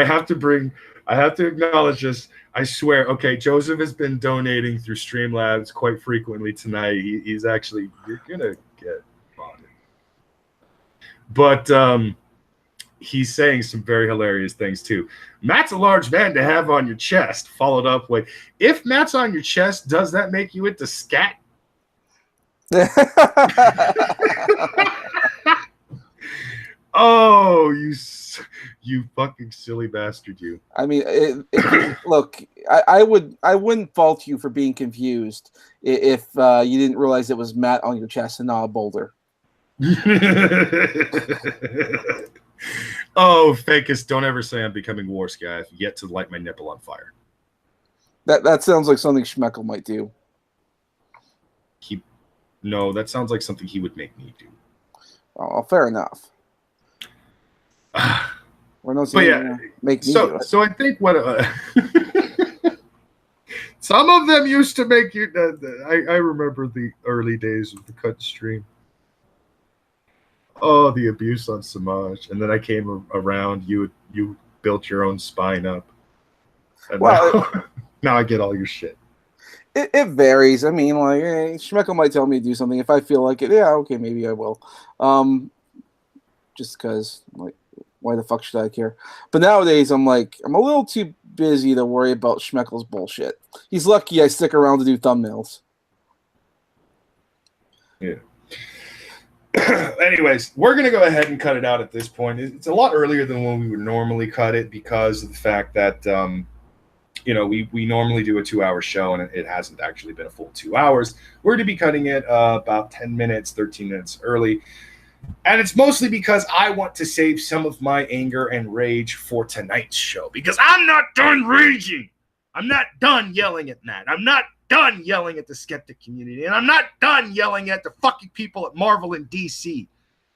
have to acknowledge this. I swear. Okay, Joseph has been donating through Streamlabs quite frequently tonight. He's actually, you're gonna get bonded. But he's saying some very hilarious things too. Matt's a large man to have on your chest. Followed up with, if Matt's on your chest, does that make you into scat? Oh, you fucking silly bastard, you. I mean, look, I wouldn't fault you for being confused if you didn't realize it was Matt on your chest and not a boulder. Oh, Fakest, don't ever say I'm becoming War Guy. I've yet to light my nipple on fire. That sounds like something Schmeckel might do. No, that sounds like something he would make me do. Oh, fair enough. We're not But saying yeah, make me do it. so I think what some of them used to make you. I remember the early days of the cut stream. Oh, the abuse on Samaj, and then I came around. You built your own spine up, and now I get all your shit. It varies. I mean, like, Schmeckel might tell me to do something. If I feel like it, yeah, okay, maybe I will. Just because, like, why the fuck should I care? But nowadays, I'm a little too busy to worry about Schmeckel's bullshit. He's lucky I stick around to do thumbnails. Yeah. Anyways, we're going to go ahead and cut it out at this point. It's a lot earlier than when we would normally cut it because of the fact that, we normally do a 2-hour show and it hasn't actually been a full 2 hours. We're going to be cutting it about 10 minutes, 13 minutes early. And it's mostly because I want to save some of my anger and rage for tonight's show because I'm not done raging. I'm not done yelling at Matt. I'm not done yelling at the Skeptic community. And I'm not done yelling at the fucking people at Marvel and DC.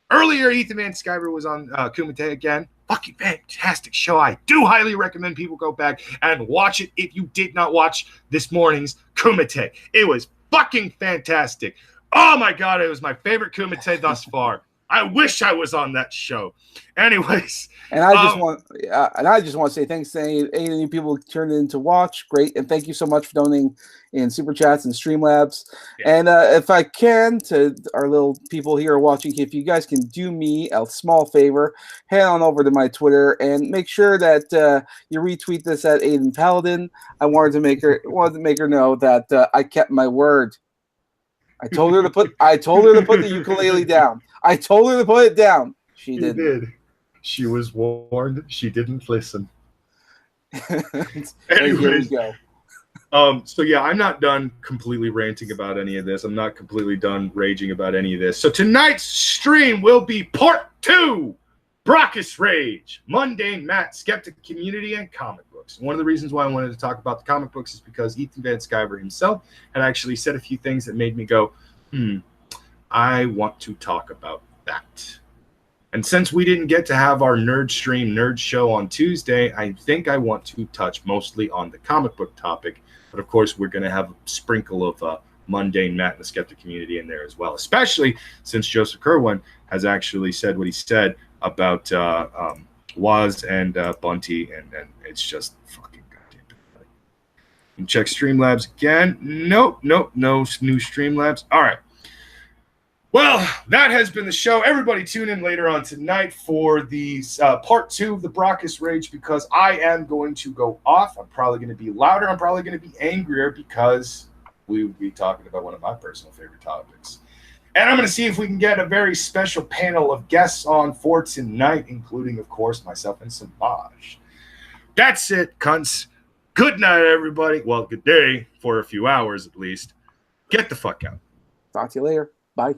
Earlier, Ethan Van Sciver was on Kumite again. Fucking fantastic show. I do highly recommend people go back and watch it if you did not watch this morning's Kumite. It was fucking fantastic. Oh my God, it was my favorite Kumite thus far. I wish I was on that show. Anyways, and I just want to say thanks to any of the new people who turned in to watch. Great, and thank you so much for donating in super chats and Streamlabs. Yeah. And if I can, to our little people here watching, if you guys can do me a small favor, head on over to my Twitter and make sure that you retweet this at Aiden Paladin. I wanted to make her know that I kept my word. I told her to put the ukulele down. I told her to put it down. She did. She was warned. She didn't listen. Anyways, here we go. So yeah, I'm not done completely ranting about any of this. I'm not completely done raging about any of this. So tonight's stream will be part 2. Brockus Rage, MundaneMatt, Skeptic Community, and comic books. One of the reasons why I wanted to talk about the comic books is because Ethan Van Sciver himself had actually said a few things that made me go, I want to talk about that. And since we didn't get to have our nerd show on Tuesday, I think I want to touch mostly on the comic book topic. But of course, we're going to have a sprinkle of MundaneMatt and the Skeptic Community in there as well, especially since Joseph Kerwin has actually said what he said about Waz and Bunty, and it's just fucking goddamn pathetic. And check Streamlabs again. Nope, no new Streamlabs. All right. Well, that has been the show. Everybody tune in later on tonight for the part 2 of the Brockus Rage because I am going to go off. I'm probably going to be louder. I'm probably going to be angrier because we will be talking about one of my personal favorite topics. And I'm going to see if we can get a very special panel of guests on for tonight, including, of course, myself and Samaj. That's it, cunts. Good night, everybody. Well, good day for a few hours at least. Get the fuck out. Talk to you later. Bye.